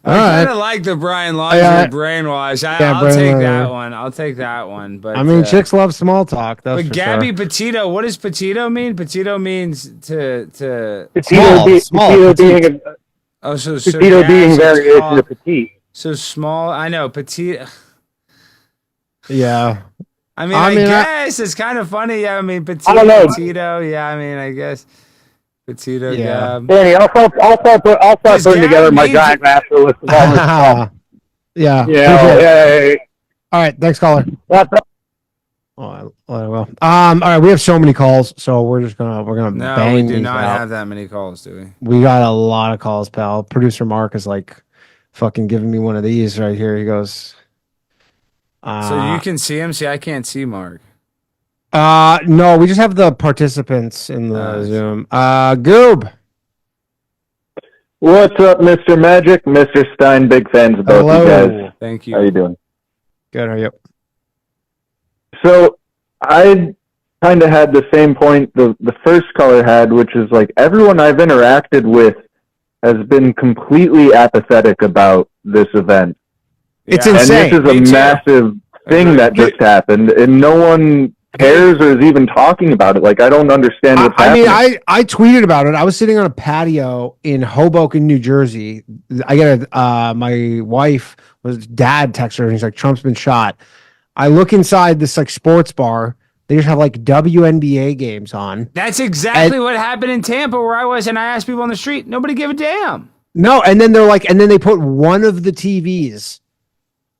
I kind of like the Brian Laundrie brainwash. I'll take that one. But I mean, chicks love small talk. That's but Gabby Petito, what does Petito mean? Petito means to Petito being Petito being variation of petite. So small. I know petite. Yeah. I guess it's kind of funny. Yeah, I mean, Petito. Yeah, I mean, I guess Petito. Yeah. Danny, I'll start putting together my giant master list of all this stuff. Yeah. Yeah. All right. Thanks, caller. Well, all right. We have so many calls, so we're gonna no, bang. We do not out. have that many calls, do we? We got a lot of calls, pal. Producer Mark is like fucking giving me one of these right here. He goes. So you can see him. See, I can't see Mark. No, we just have the participants in the Zoom. Goob. What's up, Mr. Magic, Mr. Stein? Big fans of both you guys. Thank you. How you doing? Good. How are you? So I kind of had the same point the first caller had, which is like everyone I've interacted with has been completely apathetic about this event. It's insane. And this is a massive thing that just happened, and no one cares or is even talking about it. Like, I don't understand what's happening. I mean, I tweeted about it. I was sitting on a patio in Hoboken, New Jersey. I get my dad texted her, and he's like, Trump's been shot. I look inside this like sports bar. They just have like WNBA games on. That's exactly what happened in Tampa where I was, and I asked people on the street. Nobody gave a damn. No, and then they put one of the TVs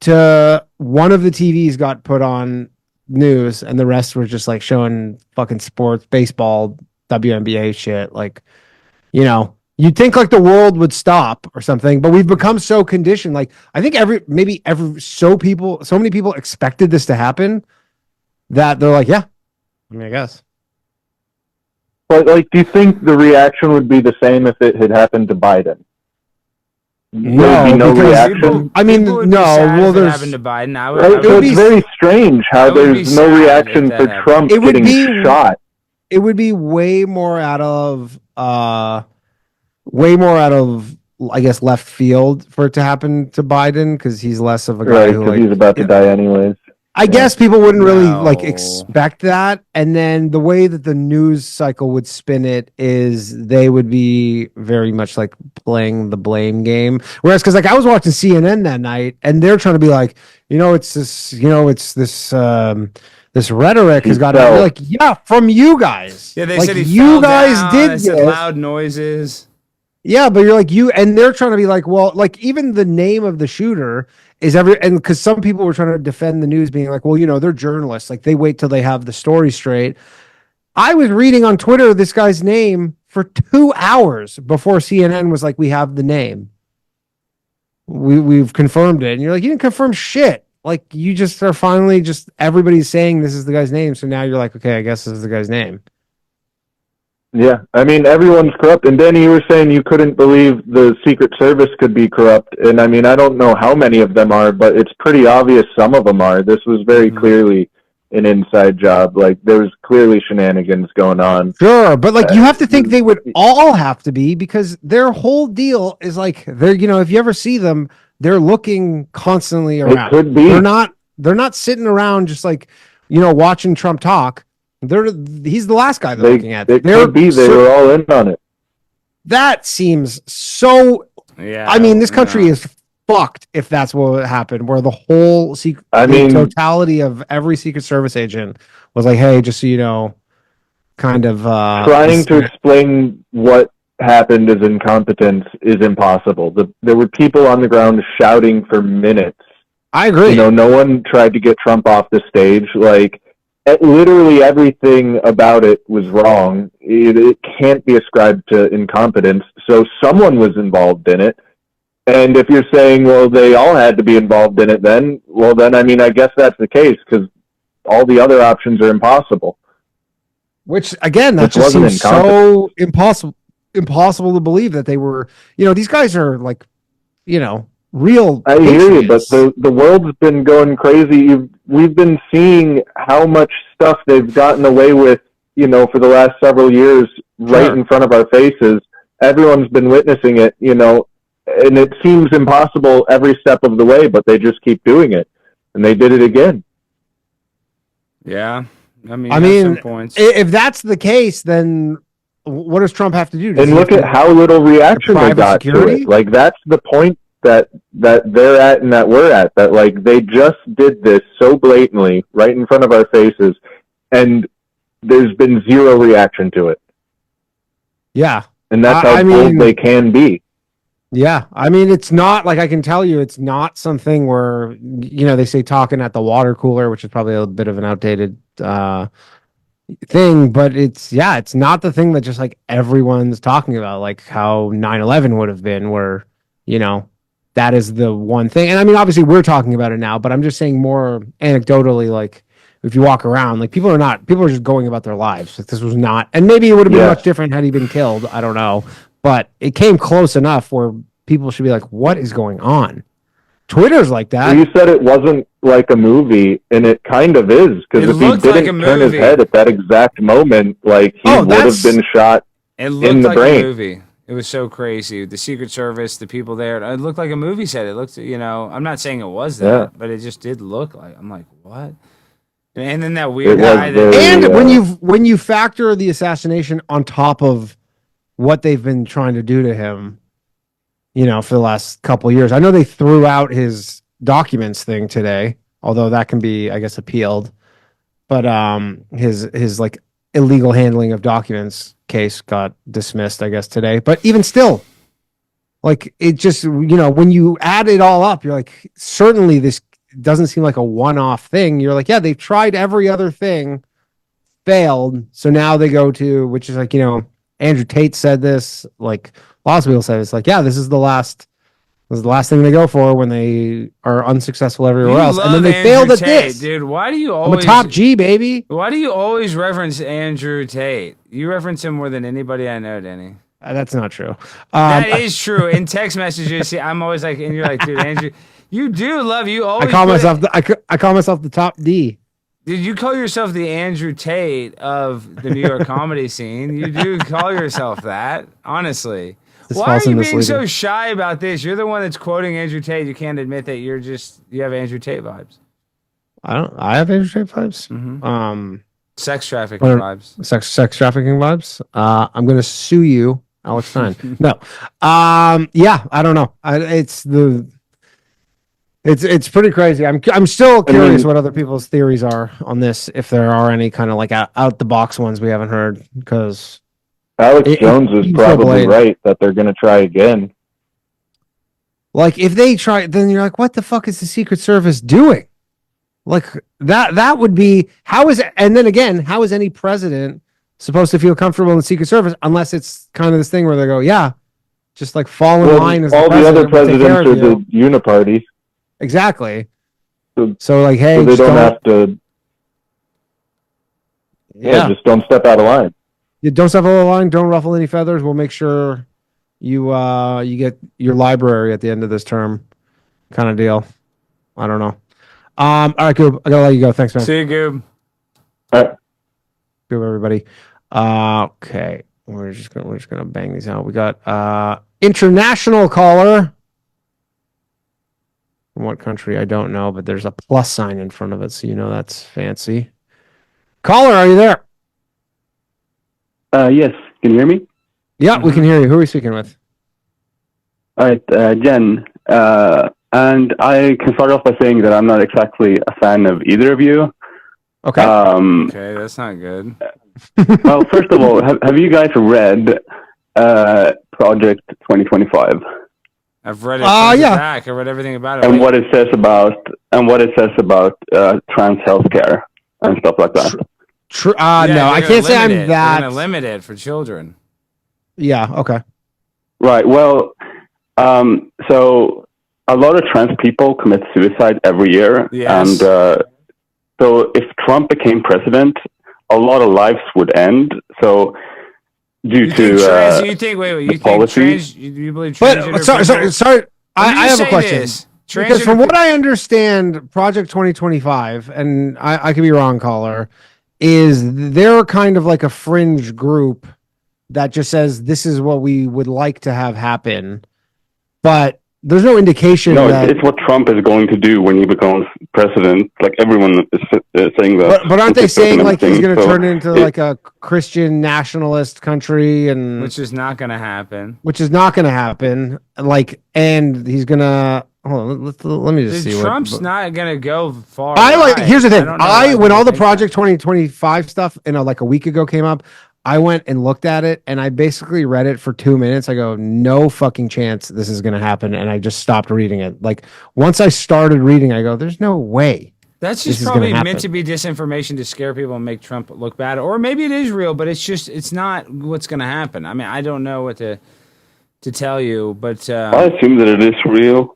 got put on news, and the rest were just like showing fucking sports, baseball, WNBA shit. Like, you know, you'd think like the world would stop or something, but we've become so conditioned. Like, I think so many people expected this to happen that they're like, yeah, I mean, I guess. But like, do you think the reaction would be the same if it had happened to Biden? No, reaction. I mean, no. Well, there's happened to Biden. It's very strange how there's no reaction for Trump getting shot. It would be way more out of, I guess, left field for it to happen to Biden because he's less of a guy who he's about to die anyways. I guess people wouldn't really like expect that, and then the way that the news cycle would spin it is they would be very much like playing the blame game. Whereas, because like I was watching CNN that night, and they're trying to be like, this rhetoric has got to be like, yeah, from you guys. Yeah, they like, said you guys did said loud noises. Yeah, but you're like and they're trying to be like, well, like even the name of the shooter is and because some people were trying to defend the news being like, well, they're journalists, like they wait till they have the story straight. I was reading on Twitter this guy's name for 2 hours before CNN was like, we have the name. We've confirmed it. And you're like, you didn't confirm shit. Like you just are finally just everybody's saying this is the guy's name. So now you're like, okay, I guess this is the guy's name. Yeah, I mean, everyone's corrupt. And Danny, you were saying you couldn't believe the Secret Service could be corrupt. And I mean, I don't know how many of them are, but it's pretty obvious some of them are. This was very clearly an inside job. Like, there was clearly shenanigans going on. Sure, but like, you have to think they would all have to be, because their whole deal is like, they're, if you ever see them, they're looking constantly around. It could be. They're not sitting around just like, watching Trump talk. He's the last guy they're looking at. It could be they were all in on it. That seems so. Yeah. I mean, this country is fucked if that's what happened. Where the whole totality of every Secret Service agent was like, "Hey, just so you know," kind of trying to explain what happened as incompetence is impossible. There were people on the ground shouting for minutes. I agree. No one tried to get Trump off the stage. Like, literally everything about it was wrong. It can't be ascribed to incompetence. So someone was involved in it. And if you're saying, well, they all had to be involved in it then, I mean, I guess that's the case, because all the other options are impossible. Which, again, that just seems so impossible to believe that they were, these guys are like, real. I hear you, but the world's been going crazy. We've been seeing how much stuff they've gotten away with, for the last several years, right in front of our faces. Everyone's been witnessing it, and it seems impossible every step of the way, but they just keep doing it, and they did it again. Yeah, I mean, some points. If that's the case, then what does Trump have to do? And look at how little reaction they got to it. Like, that's the point that they're at and that we're at, that like they just did this so blatantly right in front of our faces, and there's been zero reaction to it. Yeah. And that's how bold they can be. Yeah. I mean, it's not like, I can tell you, it's not something where, they say talking at the water cooler, which is probably a bit of an outdated thing, but it's not the thing that just like everyone's talking about, like how 9/11 would have been, where, that is the one thing. And I mean, obviously we're talking about it now, but I'm just saying more anecdotally, like if you walk around, like people are just going about their lives. Like this was not, and maybe it would have been much different had he been killed. I don't know, but it came close enough where people should be like, what is going on? Twitter's like that. Well, you said it wasn't like a movie, and it kind of is, because if he didn't turn his head at that exact moment, like he would have been shot in the brain. A movie. It was so crazy. The Secret Service, the people there, it looked like a movie set. It looked, I'm not saying it was that, but it just did look like. I'm like, what? And then that weird guy. When you factor the assassination on top of what they've been trying to do to him, for the last couple of years. I know they threw out his documents thing today, although that can be, I guess, appealed. But his like illegal handling of documents case got dismissed, I guess, today. But even still, like it just, when you add it all up, you're like, certainly this doesn't seem like a one-off thing. You're like, yeah, they've tried every other thing, failed. So now they go to, which is like, Andrew Tate said this, like lots of people said it's like, yeah, this is the last thing they go for when they are unsuccessful everywhere else. And then they failed at this. Dude, why do you always... I'm a top G, baby. Why do you always reference Andrew Tate? You reference him more than anybody I know, Denny. That's not true. That is true. In text messages, see, I'm always like, and you're like, dude, Andrew, you do love, you always... I call myself the top D. Did you call yourself the Andrew Tate of the New York comedy scene? You do call yourself that, honestly. Why are you being so shy about this? You're the one that's quoting Andrew Tate. You can't admit that you have Andrew Tate vibes. I have Andrew Tate vibes. Mm-hmm. Sex trafficking vibes. Sex trafficking vibes. I'm gonna sue you, Alex Stein. No. Yeah, I don't know. It's pretty crazy. I'm still curious what other people's theories are on this, if there are any kind of like out the box ones we haven't heard, because Alex Jones is probably right that they're going to try again. Like if they try, then you're like, what the fuck is the Secret Service doing? Like that would be, how is any president supposed to feel comfortable in the Secret Service unless it's kind of this thing where they go, yeah, just like fall in line as all the other presidents are the uniparty. Exactly. So like, hey, so they don't have to. Yeah, just don't step out of line. You don't step out of line. Don't ruffle any feathers. We'll make sure you get your library at the end of this term, kind of deal. I don't know. All right, Goob. I gotta let you go. Thanks, man. See you, Goob. All right. Goob, everybody. Okay, we're just gonna bang these out. We got international caller. From what country, I don't know, but there's a plus sign in front of it, so that's fancy. Caller, are you there? Yes. Can you hear me? Yeah, we can hear you. Who are we speaking with? All right, Jen. And I can start off by saying that I'm not exactly a fan of either of you. Okay. Okay, that's not good. Well, first of all, have you guys read Project 2025? I've read it back. I read everything about it. And what it says about trans healthcare and stuff like that. No, I can't say I'm that. They're going to limit it for children. Yeah. Okay. Right. Well, so a lot of trans people commit suicide every year, yes. And so if Trump became president, a lot of lives would end. So due to you think believe transgender? Sorry. I have a question. Because from what I understand, Project 2025, and I could be wrong, caller, is they're kind of like a fringe group that just says this is what we would like to have happen, but there's no indication. No, that, it's what Trump is going to do when he becomes president. Like everyone is saying that. But aren't they saying like he's going to turn it into like a Christian nationalist country, and which is not going to happen. Which is not going to happen. Like, and he's going to. Hold on, let me just see. Trump's not going to go far. Here's the thing. When all the Project 2025 stuff, like a week ago came up, I went and looked at it, and I basically read it for 2 minutes. I go, no fucking chance this is going to happen, and I just stopped reading it. Like once I started reading, I go, there's no way. That's just probably meant to be disinformation to scare people and make Trump look bad, or maybe it is real, but it's not what's going to happen. I mean, I don't know what to tell you, but I assume that it is real.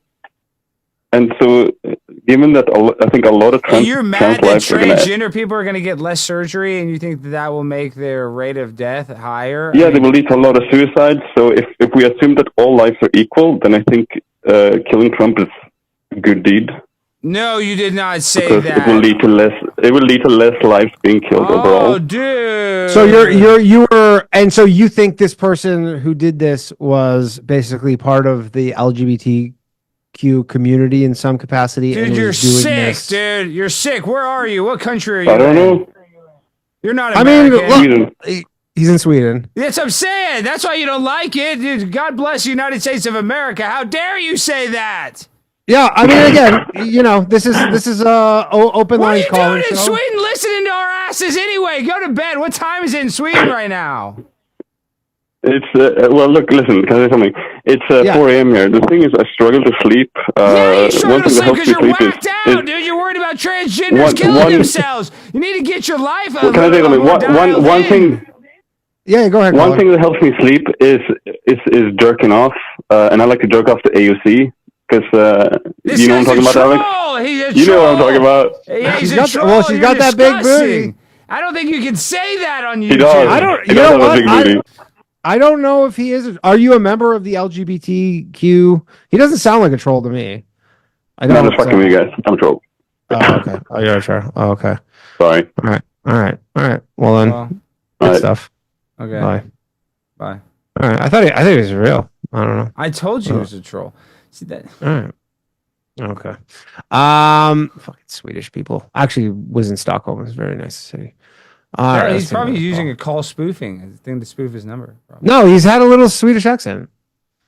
And so, given that I think a lot of you're mad that transgender people are going to get less surgery, and you think that will make their rate of death higher? Yeah, they will lead to a lot of suicides. So if we assume that all lives are equal, then I think killing Trump is a good deed. No, you did not say because that. It will lead to less. It will lead to less lives being killed overall. Oh, dude! So and so you think this person who did this was basically part of the LGBTQ community in some capacity? Dude, you're sick, dude. You're sick. Where are you? What country are you? I don't know. You're not American. He's in Sweden. That's what I'm saying. That's why you don't like it. Dude, God bless the United States of America. How dare you say that? Yeah, I mean, again, this is open line calling. What are you doing in Sweden listening to our asses anyway? Go to bed. What time is it in Sweden right now? It's well, look, listen. Can I say something? It's 4 a.m. here. The thing is, I struggle to sleep. You struggle to sleep because you're whacked out, dude. You're worried about transgenders killing themselves. You need to get your life. Can I say something? One thing. Yeah, go ahead. One thing that helps me sleep is jerking off, and I like to jerk off to AOC. Because you know what I'm talking about, Alex? You know what I'm talking about. Yeah, she's got that big booty. I don't think you can say that on YouTube. He does. I don't. You know what? I don't know if he is. Are you a member of the LGBTQ? He doesn't sound like a troll to me. I don't. No, just fucking with you guys. I'm a troll. Oh, okay. Oh, you're a troll. Oh, okay. Sorry. All right. Well then, good stuff. Okay. Bye. All right. I thought he was real. I don't know. I told you he was a troll. See that? All right. Okay. Fucking Swedish people. Actually, was in Stockholm. It's a very nice city. All right. He's probably using a call spoofing thing to spoof his number. Probably. No, he's had a little Swedish accent.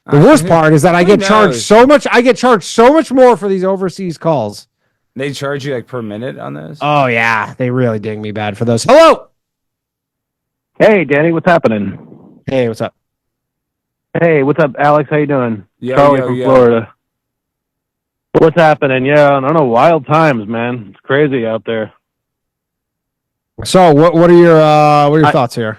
The worst part is that I get charged so much. I get charged so much more for these overseas calls. They charge you like per minute on those? Oh yeah, they really ding me bad for those. Hello. Hey, Danny, what's happening? Hey, what's up? Hey, what's up, Alex? How you doing? Yo, Charlie from Florida. What's happening? Yeah, I don't know. Wild times, man. It's crazy out there. So, what are your thoughts here?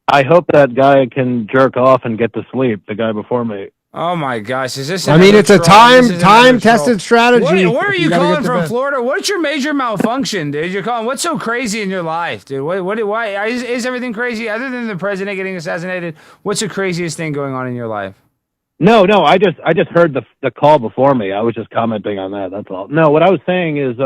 I hope that guy can jerk off and get to sleep. The guy before me. Oh my gosh, is this? I mean, it's a time-tested strategy. Where are you calling from, Florida? What's your major malfunction, dude? You're calling. What's so crazy in your life, dude? Why is everything crazy other than the president getting assassinated? What's the craziest thing going on in your life? No, I just heard the call before me. I was just commenting on that. That's all. No, what I was saying is,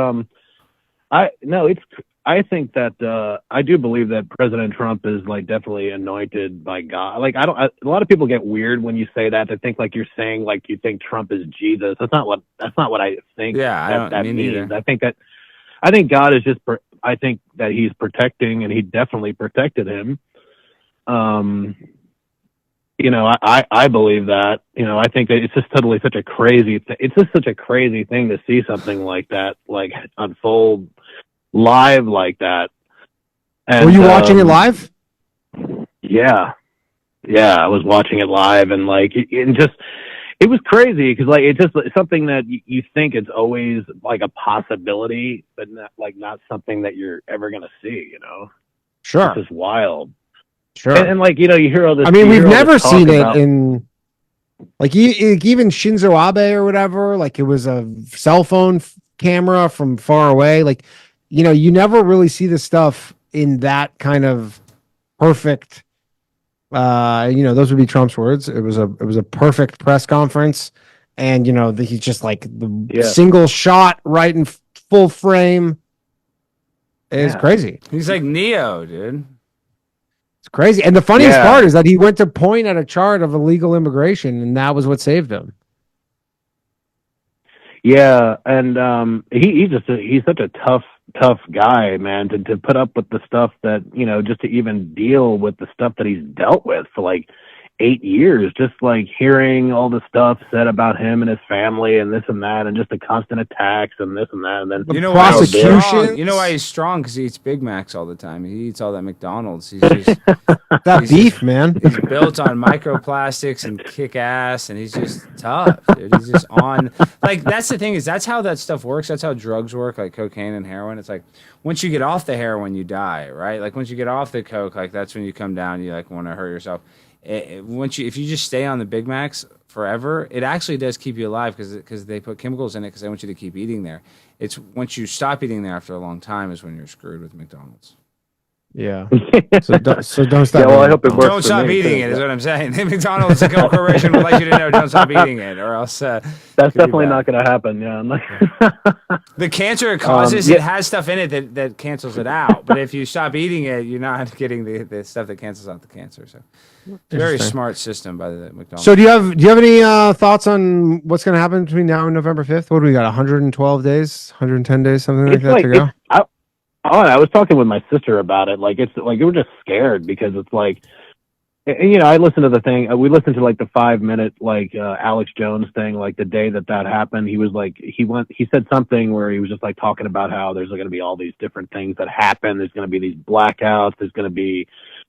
I think that I do believe that President Trump is like definitely anointed by God. Like a lot of people get weird when you say that. They think like you're saying like you think Trump is Jesus. That's not what I think. Yeah, that means. Neither. I think God is just. I think that he's protecting, and he definitely protected him. I believe that. I think that it's just totally such a crazy. It's just such a crazy thing to see something like that like unfold live like that. And, were you watching it live? Yeah, I was watching it live, and like it was crazy because like it's just something that you think it's always like a possibility, but not something that you're ever gonna see. Sure, it's just wild. Sure, and like you hear all this. I mean, we've never seen it in like even Shinzo Abe or whatever. Like it was a cell phone camera from far away. Like. You never really see this stuff in that kind of perfect. Those would be Trump's words. It was a perfect press conference, and he's just like the single shot right in full frame. It's crazy. He's like Neo, dude. It's crazy, and the funniest part is that he went to point at a chart of illegal immigration, and that was what saved him. Yeah, and he's such a tough guy, man, to put up with the stuff that, just to even deal with the stuff that he's dealt with for like 8 years, just like hearing all the stuff said about him and his family and this and that, and just the constant attacks and this and that, and then prosecution. You know why he's strong? Because he eats Big Macs all the time. He eats all that McDonald's. He's just man. He's built on microplastics and kick ass, and he's just tough, dude. He's just on. Like, that's the thing, is that's how that stuff works. That's how drugs work, like cocaine and heroin. It's like once you get off the heroin, you die, right? Like once you get off the coke, like that's when you come down. You like want to hurt yourself. If you just stay on the Big Macs forever, it actually does keep you alive because they put chemicals in it because they want you to keep eating there. It's once you stop eating there after a long time is when you're screwed with McDonald's. Yeah. So don't stop. Yeah, well, I hope it works. Don't stop eating it, is what I'm saying. The McDonald's corporation would like you to know, don't stop eating it, or else that's definitely not going to happen. Yeah. The cancer it causes, it has stuff in it that cancels it out. But if you stop eating it, you're not getting the stuff that cancels out the cancer. So, very smart system by the McDonald's. So, do you have any thoughts on what's going to happen between now and November 5th? What do we got? 112 days, 110 days, something like that to go. I was talking with my sister about it. Like, it's like we're just scared because it's like, I listened to the thing. We listened to like the 5-minute Alex Jones thing. Like the day that happened, he was like he said something where he was just like talking about how there's going to be all these different things that happen. There's going to be these blackouts. There's going to be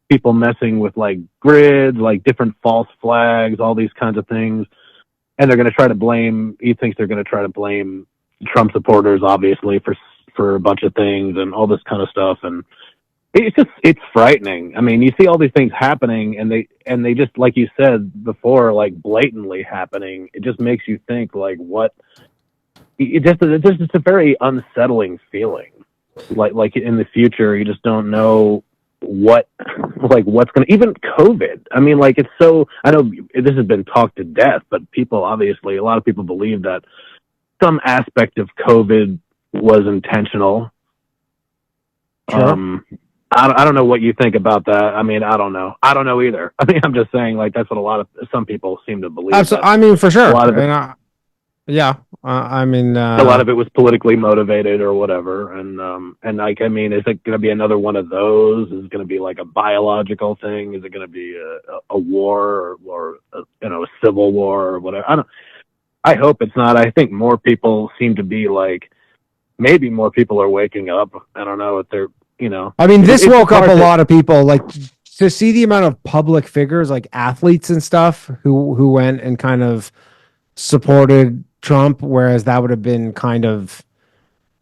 people messing with like grids, like different false flags, all these kinds of things. And they're going to try to blame. He thinks they're going to try to blame Trump supporters, obviously, for a bunch of things and all this kind of stuff. And it's frightening. I mean, you see all these things happening and they just, like you said before, like blatantly happening. It just makes you think like it's a very unsettling feeling. Like in the future, you just don't know what's going to, even COVID. I mean, like it's so, I know this has been talked to death, but a lot of people believe that some aspect of COVID was intentional. Sure. I don't know what you think about that. I mean, I don't know either. I mean, I'm just saying, like, that's what some people seem to believe. Absolutely. I mean, for sure. A lot of it, I mean, a lot of it was politically motivated or whatever. And like, I mean, is it going to be another one of those? Is it going to be like a biological thing? Is it going to be a war or a civil war or whatever? I hope it's not. I think more people seem to be like, maybe more people are waking up. I don't know if they're, I mean, this woke up a lot of people, like to see the amount of public figures, like athletes and stuff who went and kind of supported Trump, whereas that would have been kind of,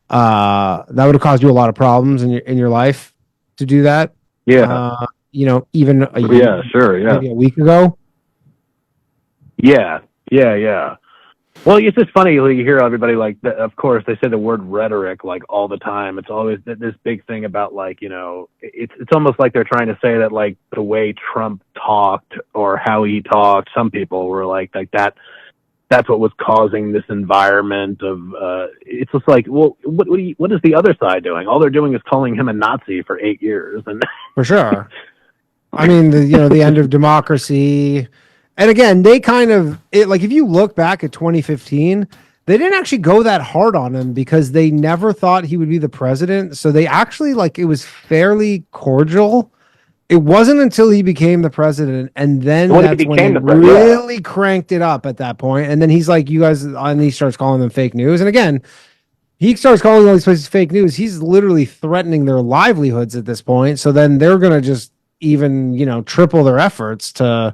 that would have caused you a lot of problems in your life to do that. Yeah. Even a year, maybe a week ago. Yeah. Well, it's just funny. You hear everybody of course, they say the word rhetoric like all the time. It's always this big thing about like, it's almost like they're trying to say that like the way Trump talked or how he talked, some people were like that. That's what was causing this environment of. It's just like, well, what is the other side doing? All they're doing is calling him a Nazi for 8 years, and for sure. I mean, the end of democracy. And again, they kind of like if you look back at 2015, they didn't actually go that hard on him because they never thought he would be the president. So they actually it was fairly cordial. It wasn't until he became the president, and then that's when he really cranked it up at that point. And then he's like, "You guys," and he starts calling them fake news. And again, he starts calling all these places fake news. He's literally threatening their livelihoods at this point. So then they're gonna just even triple their efforts to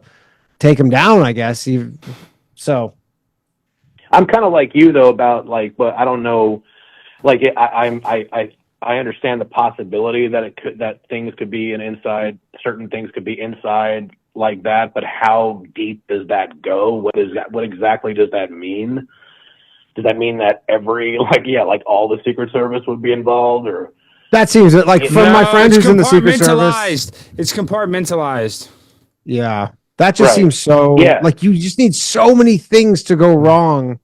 take him down, I guess. So I'm kind of like you though about but I don't know. Like I understand the possibility that things could be certain things could be inside like that, but how deep does that go? What exactly does that mean? Does that mean that all the Secret Service would be involved, or that seems like from my friend who's in the Secret Service? It's compartmentalized. Yeah. That just seems so like you just need so many things to go wrong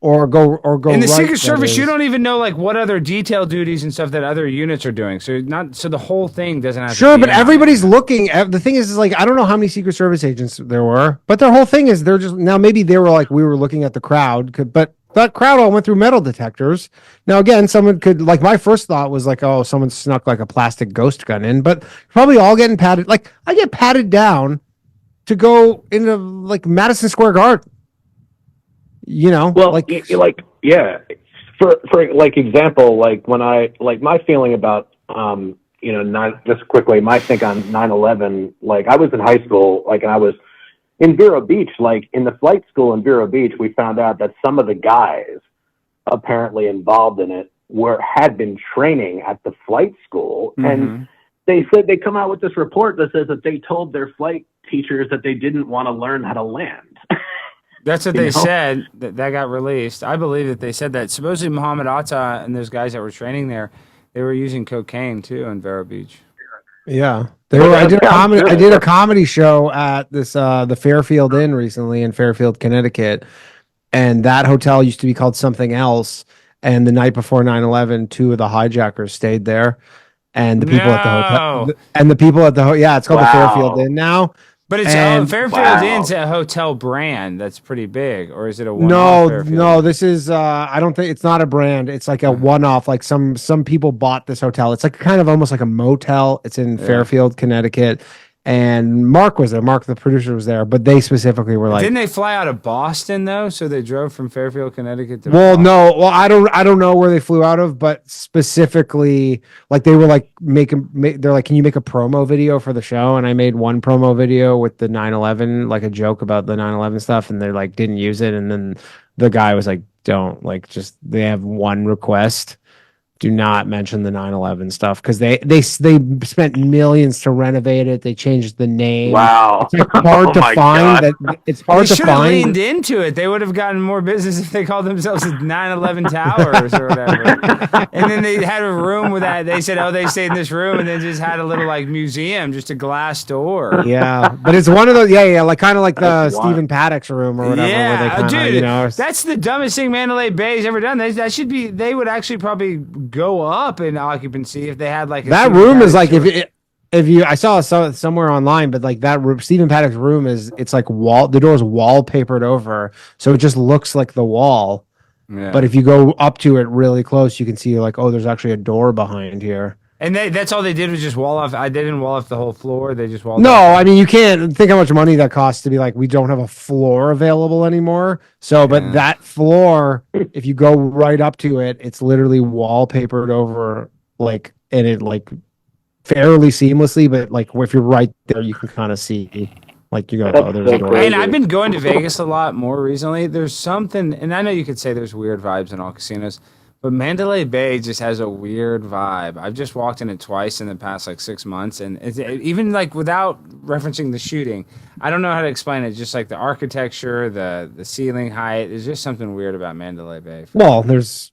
or go in the Secret Service. You don't even know what other detail duties and stuff that other units are doing. So the whole thing doesn't have. Sure, but everybody's looking. The thing is I don't know how many Secret Service agents there were, but their whole thing is they're just now maybe they were like we were looking at the crowd, but that crowd all went through metal detectors. Now, again, someone could, like, my first thought was like, oh, someone snuck like a plastic ghost gun in, but probably all getting patted. Like, I get patted down to go into like Madison Square Garden. You know, well, for like example, like when my feeling about not just quickly, my think on 9/11. Like I was in high school, like, and I was in Vero Beach. Like in the flight school in Vero Beach, we found out that some of the guys apparently involved in it had been training at the flight school, and they said they come out with this report that says that they told their flight teachers that they didn't want to learn how to land. That's what they said. That got released. I believe that they said that. Supposedly Muhammad Atta and those guys that were training there, they were using cocaine too in Vero Beach. Yeah, they were. I did a comedy show at this the Fairfield Inn recently in Fairfield, Connecticut, and that hotel used to be called something else. And the night before 9/11, two of the hijackers stayed there, and the people at the hotel, it's called the Fairfield Inn now. But it's Fairfield Inn's a hotel brand that's pretty big, or is it a one-off? No, this is I don't think it's not a brand. It's like a one-off. Like some people bought this hotel. It's like kind of almost like a motel. It's in Fairfield, Connecticut. And Mark was there. Mark, the producer, was there, but they specifically were like, didn't they fly out of Boston though? So they drove from Fairfield, Connecticut to Boston? No. Well, I don't know where they flew out of, but specifically, like they were like they're like, can you make a promo video for the show? And I made one promo video with the 9/11, like a joke about the 9/11 stuff, and they like didn't use it. And then the guy was like, don't, like, just, they have one request. Do not mention the 9/11 stuff, because they spent millions to renovate it. They changed the name. Wow, it's hard to find. It's hard to find. They should have leaned into it. They would have gotten more business if they called themselves the 9/11 Towers or whatever. And then they had a room with that. They said, "Oh, they stayed in this room," and then just had a little like museum, just a glass door. Yeah, but it's one of those. Yeah, like kind of like the Stephen Paddock's room or whatever. Yeah, where they kinda, dude, that's the dumbest thing Mandalay Bay's ever done. That should be. They would actually probably go up in occupancy if they had like that room is like if you I saw somewhere online, but like that room, Stephen Paddock's room it's like the door is wallpapered over, so it just looks like the wall. Yeah. But if you go up to it really close, you can see like, oh, there's actually a door behind here. And that's all they did was just wall off. They didn't wall off the whole floor. They just walled. No, off. I mean, you can't think how much money that costs to be like, we don't have a floor available anymore. So, but that floor, if you go right up to it, it's literally wallpapered over, like, and it like fairly seamlessly. But like, if you're right there, you can kind of see, like, you go, oh, there's a door. And I've been going to Vegas a lot more recently. There's something, and I know you could say there's weird vibes in all casinos. But Mandalay Bay just has a weird vibe. I've just walked in it twice in the past like 6 months, and even like without referencing the shooting, I don't know how to explain it. Just like the architecture, the ceiling height, there's just something weird about Mandalay Bay. Well, there's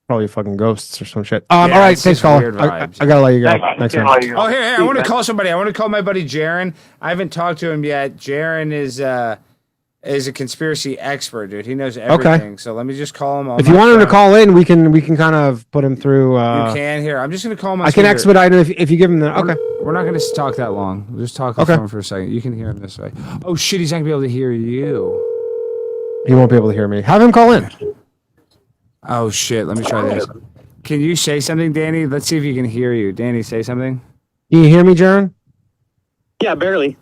probably fucking ghosts or some shit. All right, thanks, caller. I gotta let you go. Next one. Oh, here, I want to call somebody. I want to call my buddy Jaron. I haven't talked to him yet. Jaron is a conspiracy expert, dude. He knows everything. Okay. So let me just call him. If you want him to call in, we can kind of put him through. You can here. I'm just gonna call him. I can expedite it if you give him the. Okay. We're not gonna talk that long. We'll just talk on the phone for a second. You can hear him this way. Oh shit, he's not gonna be able to hear you. He won't be able to hear me. Have him call in. Oh shit. Let me try this. Can you say something, Danny? Let's see if he can hear you. Danny, say something. Can you hear me, Jaron? Yeah, barely.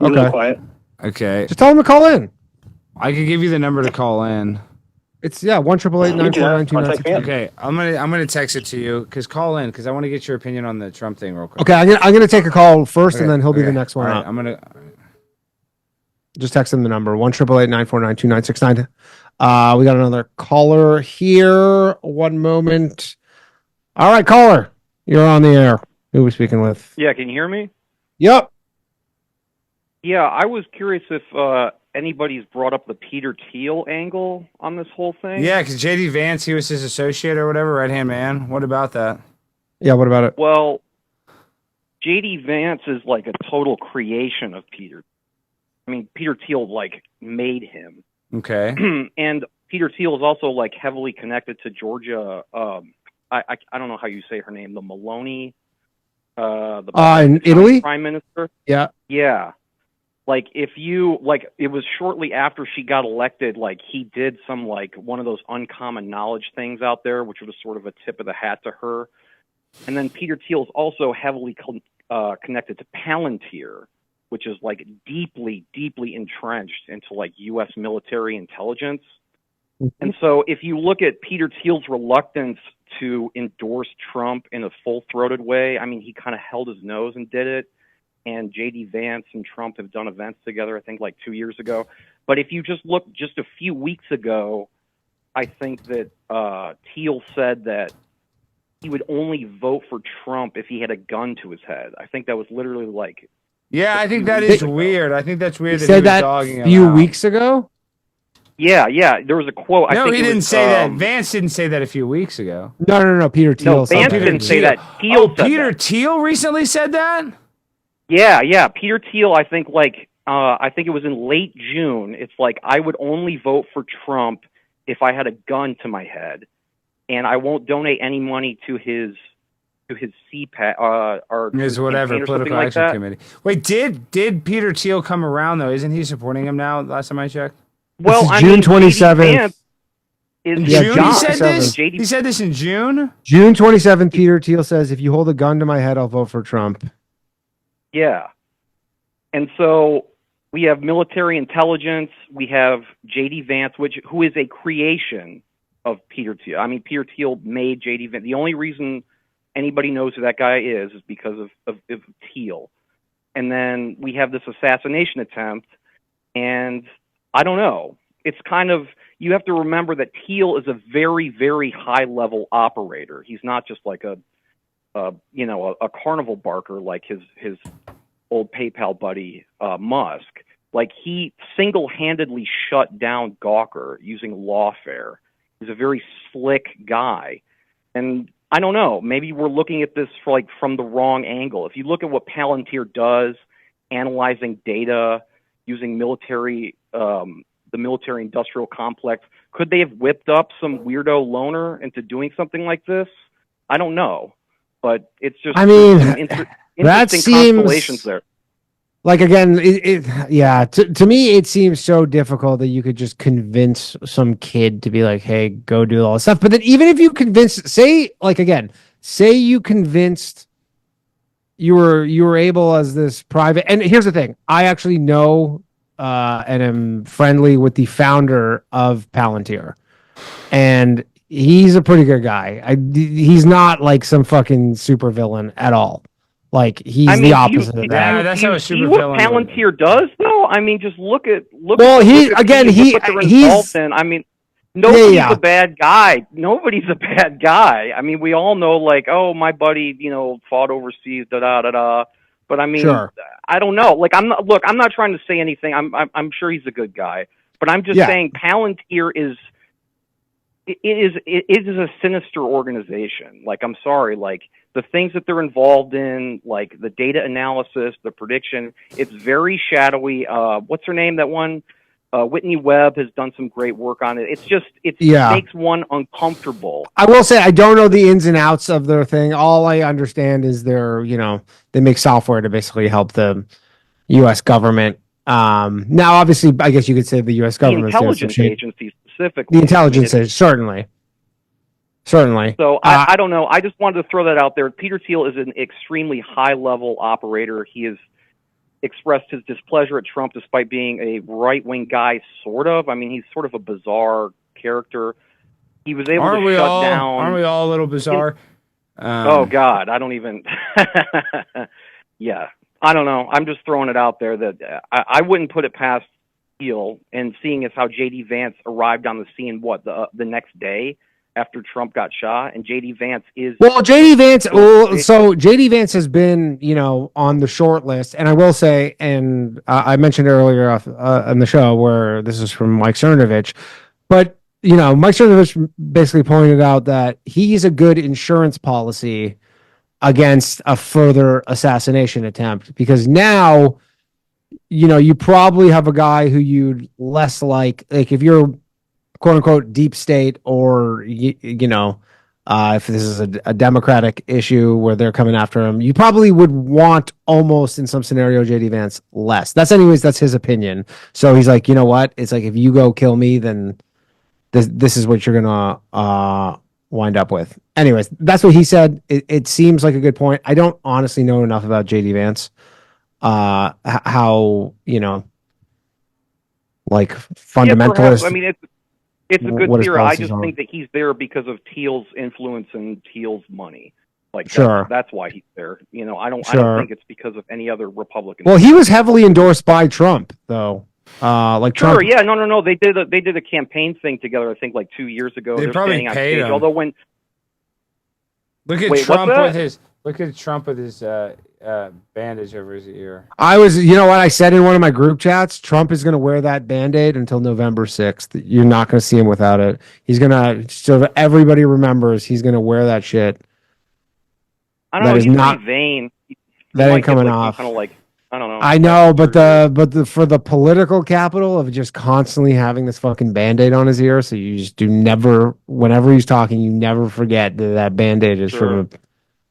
Okay. A little quiet. Okay. Just tell him to call in. I could give you the number to call in. It's 1-888-949-2962. Okay, I'm gonna text it to you call in because I want to get your opinion on the Trump thing real quick. Okay, I'm gonna take a call first, and then he'll be the next one. All right, I'm gonna just text him the number 1-888-949-2969. We got another caller here. One moment. All right, caller, you're on the air. Who are we speaking with? Yeah, can you hear me? Yep. Yeah, I was curious if anybody's brought up the Peter Thiel angle on this whole thing. Yeah, because J.D. Vance, he was his associate or whatever, right-hand man. What about that? Yeah, what about it? Well, J.D. Vance is like a total creation of Peter. I mean, Peter Thiel, like, made him. Okay. And Peter Thiel is also, like, heavily connected to Georgia. I don't know how you say her name, the Maloney. In Italy? Prime Minister. Yeah. Yeah. like if you like, it was shortly after she got elected. Like he did some like one of those uncommon knowledge things out there, which was sort of a tip of the hat to her. And then Peter Thiel is also heavily connected to Palantir, which is like deeply, deeply entrenched into like U.S. military intelligence. And so if you look at Peter Thiel's reluctance to endorse Trump in a full-throated way, I mean, he kind of held his nose and did it. And J.D. Vance and Trump have done events together, I think, like 2 years ago. But if you just look just a few weeks ago, I think that Thiel said that he would only vote for Trump if he had a gun to his head. I think that was literally like... Yeah, I think that is weird. I think that's weird he that said he was that dogging a few him out. weeks ago? Yeah. There was a quote. No, I think he it didn't was, say that. Vance didn't say that a few weeks ago. No. Peter Thiel. No, Vance didn't say that. Thiel said Peter Thiel recently said that? Yeah. Peter Thiel, I think I think it was in late June. It's like, I would only vote for Trump if I had a gun to my head, and I won't donate any money to his CPAC or his whatever political like action that. committee. Wait, did Peter Thiel come around though? Isn't he supporting him now? Last time I checked. Well, I June mean, 27th. In Yeah, June, he said this. He said this in June. June 27th. Peter Thiel says, "If you hold a gun to my head, I'll vote for Trump." Yeah, and so we have military intelligence. We have J.D. Vance, who is a creation of Peter Thiel. I mean, Peter Thiel made J.D. Vance. The only reason anybody knows who that guy is because of Thiel. And then we have this assassination attempt, and I don't know. It's kind of, you have to remember that Thiel is a very, very high-level operator. He's not just like a carnival barker like his old PayPal buddy Musk. Like, he single-handedly shut down Gawker using lawfare. He's a very slick guy, and I don't know. Maybe we're looking at this from the wrong angle. If you look at what Palantir does, analyzing data, using the military-industrial complex, could they have whipped up some weirdo loner into doing something like this? I don't know, but it's just, I mean, interesting constellations there. Like, again, to me, it seems so difficult that you could just convince some kid to be like, hey, go do all this stuff. But then even if you say you convinced you were able as this private, and here's the thing, I actually know and am friendly with the founder of Palantir, and he's a pretty good guy. He's not like some fucking super villain at all. Like, he's the opposite of that. Yeah, that's how a super what villain Palantir does, though? I mean, just look at what he's involved in. I mean, nobody's a bad guy. Nobody's a bad guy. I mean, we all know, like, oh, my buddy, fought overseas, da-da-da-da. But I mean, sure. I don't know. Like, I'm not trying to say anything. I'm sure he's a good guy. But I'm just saying Palantir is a sinister organization. Like, I'm sorry, like, the things that they're involved in, like the data analysis, the prediction, it's very shadowy. What's her name? That one, Whitney Webb has done some great work on it. It makes one uncomfortable. I will say, I don't know the ins and outs of their thing. All I understand is they make software to basically help the U.S. government. Now, obviously, I guess you could say the U.S. government, the intelligence agency specifically. The intelligence agency, certainly. So I don't know. I just wanted to throw that out there. Peter Thiel is an extremely high-level operator. He has expressed his displeasure at Trump despite being a right-wing guy, sort of. I mean, he's sort of a bizarre character. He was able to shut down. Aren't we all a little bizarre? Oh, God. I don't even. Yeah. I don't know. I'm just throwing it out there that I wouldn't put it past Thiel, and seeing as how J.D. Vance arrived on the scene, the next day after Trump got shot, and J.D. Vance is... Well, J.D. Vance... so J.D. Vance has been, on the short list, and I will say, and I mentioned earlier on the show where this is from Mike Cernovich, but, Mike Cernovich basically pointed out that he's a good insurance policy against a further assassination attempt, because now, you probably have a guy who you'd less like if you're quote unquote deep state or If this is a Democratic issue where they're coming after him, you probably would want almost in some scenario JD Vance less. That's his opinion. So he's like, you know what? It's like if you go kill me, then this is what you're gonna wind up with. Anyways, that's what he said. It seems like a good point. I don't honestly know enough about JD Vance. How like fundamentalist. Yeah, I mean, it's a good theory. I just think that he's there because of Thiel's influence and Thiel's money. Like, that's why he's there. I don't think it's because of any other Republican. Well, he was heavily endorsed by Trump, though. Trump. Yeah, no. They did a campaign thing together. I think like 2 years ago. They probably paid him. Although when look at Trump with his bandage over his ear. You know what I said in one of my group chats? Trump is going to wear that Band-Aid until November 6th. You're not going to see him without it. He's going to, so that everybody remembers, he's going to wear that shit. I don't know. He's not vain. That ain't coming off. Kind of like, I don't know. I know, but for the political capital of just constantly having this fucking Band-Aid on his ear, so you just whenever he's talking, you never forget that Band-Aid is from a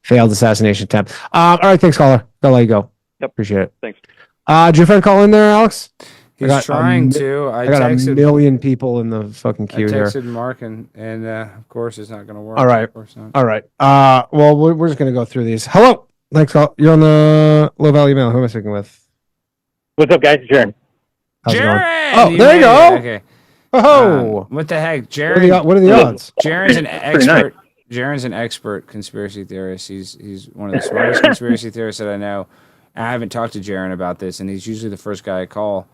failed assassination attempt. All right, thanks, caller. I'll let you go. Yep. Appreciate it. Thanks. Did your friend call in there, Alex? He's trying to. I got a million people in the fucking queue here. I texted Mark, and of course it's not going to work. All right. Of course not. All right. Well, we're just going to go through these. Hello. Thanks, call. You're on the Low Valley Mail. Who am I speaking with? What's up, guys? Jaron. Jaron! Oh, there you go. Okay. Oh. What the heck? Jaron. What are the odds? Jaron's an expert. Jaron's an expert conspiracy theorist. He's one of the smartest conspiracy theorists that I know. I haven't talked to Jaron about this, and he's usually the first guy I call.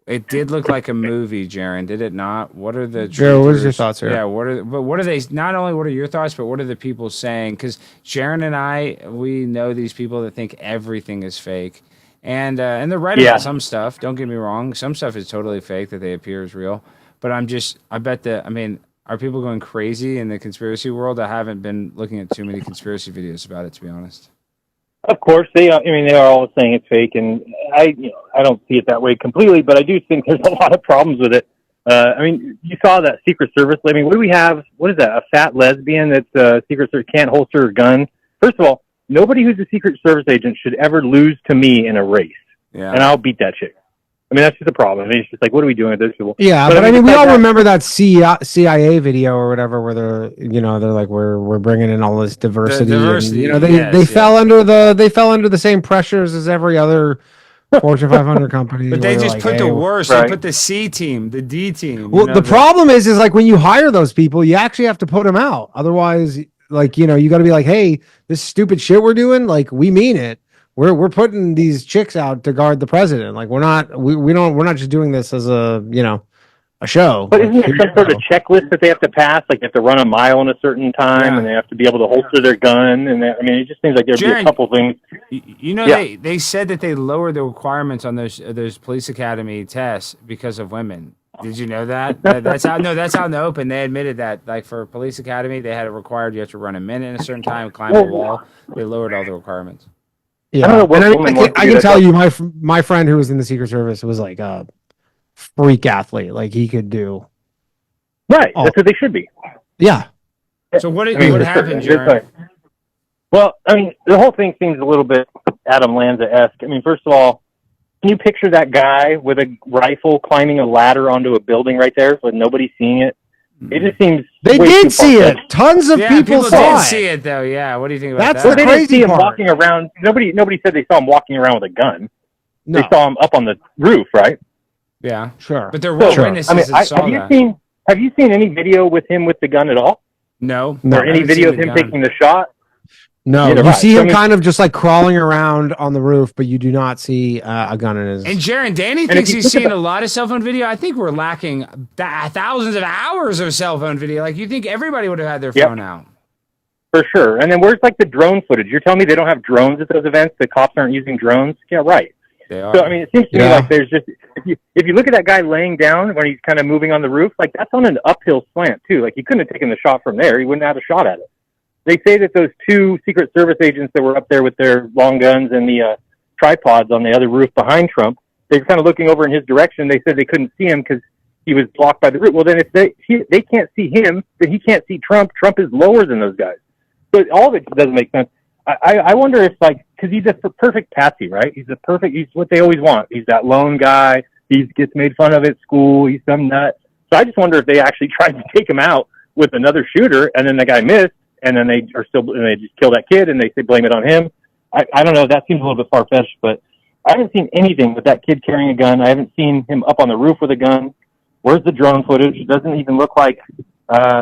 It did look like a movie, Jaron, did it not? What are the Jaron, what are your thoughts here? Yeah, what are they? Not only what are your thoughts, but what are the people saying? Because Jaron and we know these people that think everything is fake, and they're right about some stuff. Don't get me wrong, some stuff is totally fake that they appear as real. But are people going crazy in the conspiracy world? I haven't been looking at too many conspiracy videos about it, to be honest. Of course, they are all saying it's fake, and I don't see it that way completely, but I do think there's a lot of problems with it. You saw that Secret Service. What do we have? What is that? A fat lesbian that's Secret Service can't holster her gun. First of all, nobody who's a Secret Service agent should ever lose to me in a race, and I'll beat that chick. That's just a problem. It's just like, what are we doing with this people? Yeah, but we all remember that CIA video or whatever where they're like, we're bringing in all this diversity. They fell under the same pressures as every other Fortune 500 company. But they just put the worst. Right. They put the C team, the D team. Well, the problem is like when you hire those people, you actually have to put them out. Otherwise, you got to be like, hey, this stupid shit we're doing, like we mean it. We're putting these chicks out to guard the president. Like we're not just doing this as a show. But isn't there some sort of checklist that they have to pass? Like they have to run a mile in a certain time, and they have to be able to holster their gun. And it just seems like there'd be a couple things. They said that they lowered the requirements on those police academy tests because of women. Did you know that? That's out in the open. They admitted that, like for police academy, they had it required. You have to run a minute in a certain time, climb a wall. They lowered all the requirements. Yeah, I can tell you, my friend who was in the Secret Service was like a freak athlete. Like he could do. Right, that's what they should be. Yeah. So what happened, Jaron? Well, the whole thing seems a little bit Adam Lanza-esque. First of all, can you picture that guy with a rifle climbing a ladder onto a building right there with nobody seeing it? It just seems they did see it. Tons of people saw did see it though. Yeah, what do you think about that? That's the crazy didn't see him part. Walking around. Nobody said they saw him walking around with a gun. No. They saw him up on the roof, right? Yeah, sure. But there were witnesses that saw that. Have you seen any video with him with the gun at all? No. Or any video of him taking the shot? No, you see him kind of just like crawling around on the roof, but you do not see a gun in his. And Jaron, Danny thinks he's seen a lot of cell phone video. I think we're lacking thousands of hours of cell phone video. Like you think everybody would have had their phone out. For sure. And then where's like the drone footage? You're telling me they don't have drones at those events? The cops aren't using drones? Yeah, right. They are. So it seems to me like there's just if you look at that guy laying down when he's kind of moving on the roof, like that's on an uphill slant too. Like he couldn't have taken the shot from there. He wouldn't have a shot at it. They say that those two Secret Service agents that were up there with their long guns and the tripods on the other roof behind Trump, they were kind of looking over in his direction. They said they couldn't see him because he was blocked by the roof. Well, then if they can't see him, then he can't see Trump. Trump is lower than those guys. So all of it doesn't make sense. I wonder if, like, because he's a perfect patsy, right? He's what they always want. He's that lone guy. He gets made fun of at school. He's some nut. So I just wonder if they actually tried to take him out with another shooter, and then the guy missed, and then they just kill that kid, and they blame it on him. I don't know. That seems a little bit far-fetched, but I haven't seen anything with that kid carrying a gun. I haven't seen him up on the roof with a gun. Where's the drone footage? It doesn't even look like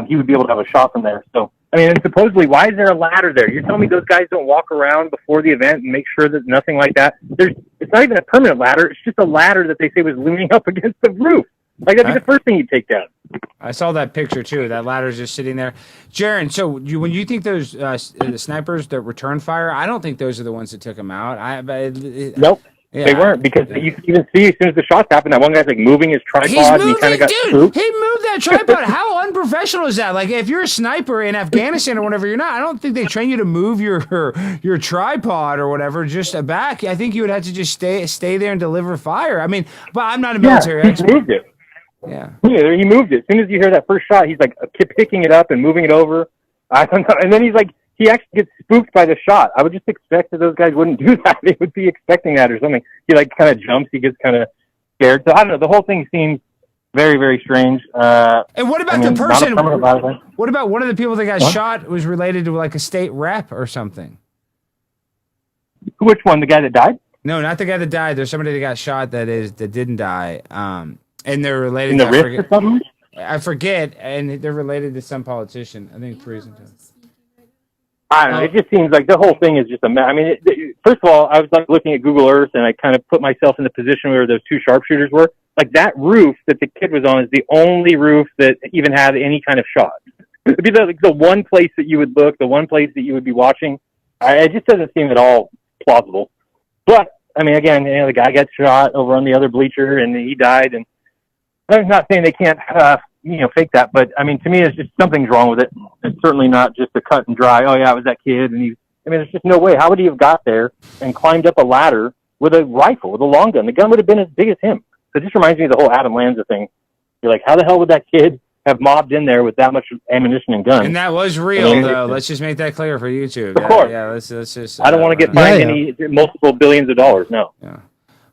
he would be able to have a shot from there. So, I mean, and supposedly, why is there a ladder there? You're telling me those guys don't walk around before the event and make sure that nothing like that? It's not even a permanent ladder. It's just a ladder that they say was leaning up against the roof. Like, that'd be the first thing you'd take down. I saw that picture, too. That ladder's just sitting there. Jaron, so when you think those the snipers that return fire, I don't think those are the ones that took them out. Nope. Yeah, they weren't, because you can even see as soon as the shots happen, that one guy's like moving his tripod. And he kind of got spooked. He moved that tripod. How unprofessional is that? Like, if you're a sniper in Afghanistan or whatever, you're not. I don't think they train you to move your tripod or whatever just back. I think you would have to just stay there and deliver fire. I mean, but I'm not a military expert. He moved it. Yeah, he moved it. As soon as you hear that first shot, he's like picking it up and moving it over. I don't know. And then he's like, he actually gets spooked by the shot. I would just expect that those guys wouldn't do that. They would be expecting that or something. He like kind of jumps. He gets kind of scared. So I don't know. The whole thing seems very, very strange. And what about the person? What about one of the people that got shot was related to like a state rep or something? Which one? The guy that died? No, not the guy that died. There's somebody that got shot that didn't die. And they're related in the wrist or something? I forget, and they're related to some politician. I think Parisian. I don't know. It just seems like the whole thing is just a mess. I mean, first of all, I was like looking at Google Earth, and I kind of put myself in the position where those two sharpshooters were. Like, that roof that the kid was on is the only roof that even had any kind of shot. It'd be the one place that you would look, the one place that you would be watching. It just doesn't seem at all plausible. But, I mean, again, the guy got shot over on the other bleacher, and he died, and I'm not saying they can't, fake that, but I mean, to me, it's just something's wrong with it. It's certainly not just a cut and dry. Oh yeah, it was that kid, and there's just no way. How would he have got there and climbed up a ladder with a rifle, with a long gun? The gun would have been as big as him. So it just reminds me of the whole Adam Lanza thing. You're like, how the hell would that kid have mobbed in there with that much ammunition and guns? And that was real, though. Let's just make that clear for YouTube. Of course. Yeah. Let's just. I don't want to get fined any multiple billions of dollars. No. Yeah.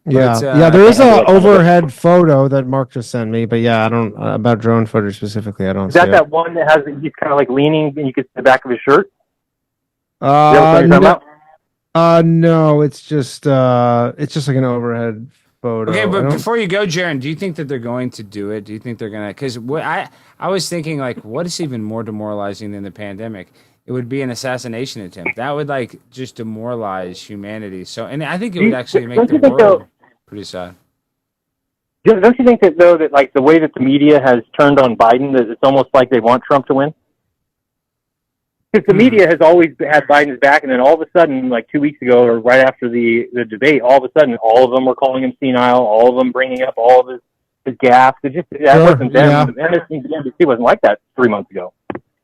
Yeah, there is an overhead photo that Mark just sent me, but yeah, I don't about drone footage specifically. I don't. Is that one that has he's kind of like leaning and you can see the back of his shirt? No, it's just like an overhead photo. Okay, but before you go, Jaron, do you think that they're going to do it? Do you think they're gonna? Because I was thinking, like, what is even more demoralizing than the pandemic? It would be an assassination attempt. That would like just demoralize humanity. So, and I think it would actually make the world pretty sad. Don't you think that though that like the way that the media has turned on Biden, that it's almost like they want Trump to win? Because the media has always had Biden's back, and then all of a sudden, like 2 weeks ago or right after the debate, all of a sudden, all of them were calling him senile. All of them bringing up all of his gaffes. That wasn't them. MSNBC wasn't like that 3 months ago.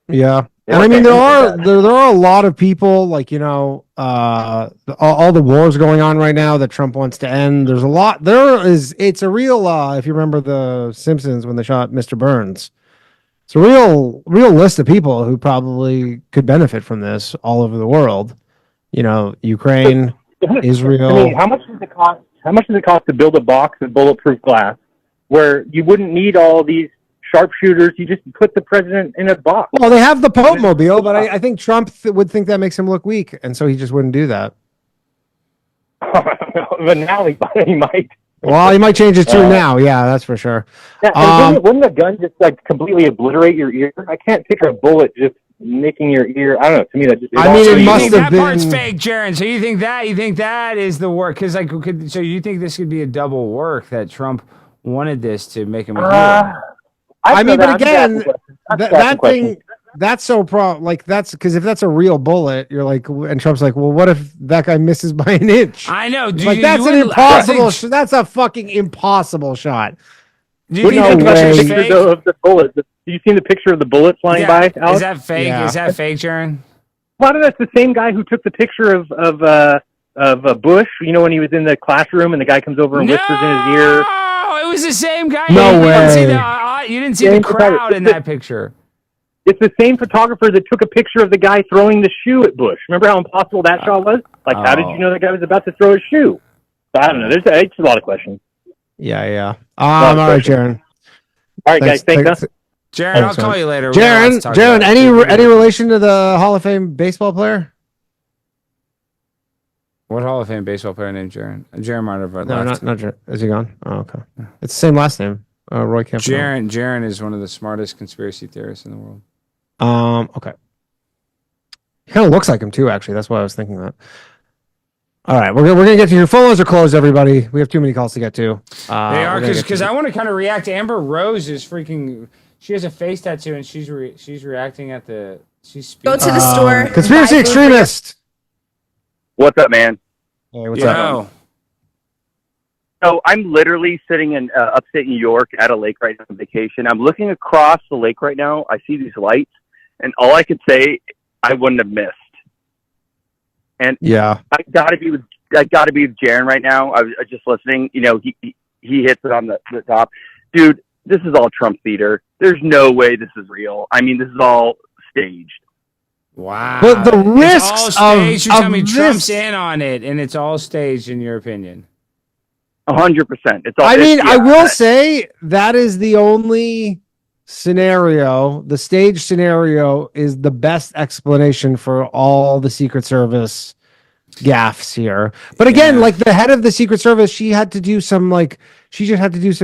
Yeah. And I mean, there are a lot of people, like, all the wars going on right now that Trump wants to end. There's a lot. It's a real, if you remember the Simpsons when they shot Mr. Burns, it's a real list of people who probably could benefit from this all over the world. Ukraine, Israel. I mean, how much does it cost? How much does it cost to build a box of bulletproof glass where you wouldn't need all these sharpshooters? You just put the president in a box. Well, they have the Pope mobile, but I think Trump would think that makes him look weak, and so he just wouldn't do that. But now he might. Well, he might change his tune now. Yeah, that's for sure. Yeah, wouldn't a gun just like completely obliterate your ear? I can't picture a bullet just nicking your ear. I don't know. To me, that just. I mean, it must have been. That part's fake, Jaron. So you think that is the work? Because so you think this could be a double work that Trump wanted this to make him a hero? I mean, but again, that thing, that's so that's because if that's a real bullet, you're like, and Trump's like, well, what if that guy misses by an inch? I know. That's an impossible. That's a fucking impossible shot. Do you think the picture of the bullet? Do you see the picture of the bullet flying by, Alex? Is that fake? Yeah. Is that fake, Jaron? Well, that's the same guy who took the picture of Bush. When he was in the classroom and the guy comes over and whispers in his ear. It was the same guy. No way. You didn't see the crowd in that picture. It's the same photographer that took a picture of the guy throwing the shoe at Bush. Remember how impossible that shot was? Like, how did you know that guy was about to throw a shoe? I don't know. It's a lot of questions. Yeah. All right, Jaron. All right, guys. Thanks. Jaron, I'll call you later. Jaron, any relation to the Hall of Fame baseball player? What Hall of Fame baseball player named Jaron? Jaron might have No, not Jaron. Is he gone? Oh, okay. It's the same last name. Roy Campanella. Jaron is one of the smartest conspiracy theorists in the world. Okay. He kind of looks like him too, actually. That's why I was thinking that. All right, we're gonna get to your phone lines are closed, everybody. We have too many calls to get to. They are because I want to kind of react. Amber Rose is freaking. She has a face tattoo and she's reacting at the. She's speaking. Go to the store. Conspiracy extremist. What's up, man? Hey, what's up? So I'm literally sitting in upstate New York at a lake right now on vacation. I'm looking across the lake right now. I see these lights, and all I could say, I wouldn't have missed. And yeah, I gotta be with Jaron right now. I was just listening. You know, he hits it on the top, dude. This is all Trump theater. There's no way this is real. I mean, this is all staged. Wow. But the risks of you tell me this... Trump's in on it, and it's all staged, in your opinion. 100%. It's all. I mean, I will say that is the only scenario. The stage scenario is the best explanation for all the Secret Service gaffes here. But again, like the head of the Secret Service, she just had to do some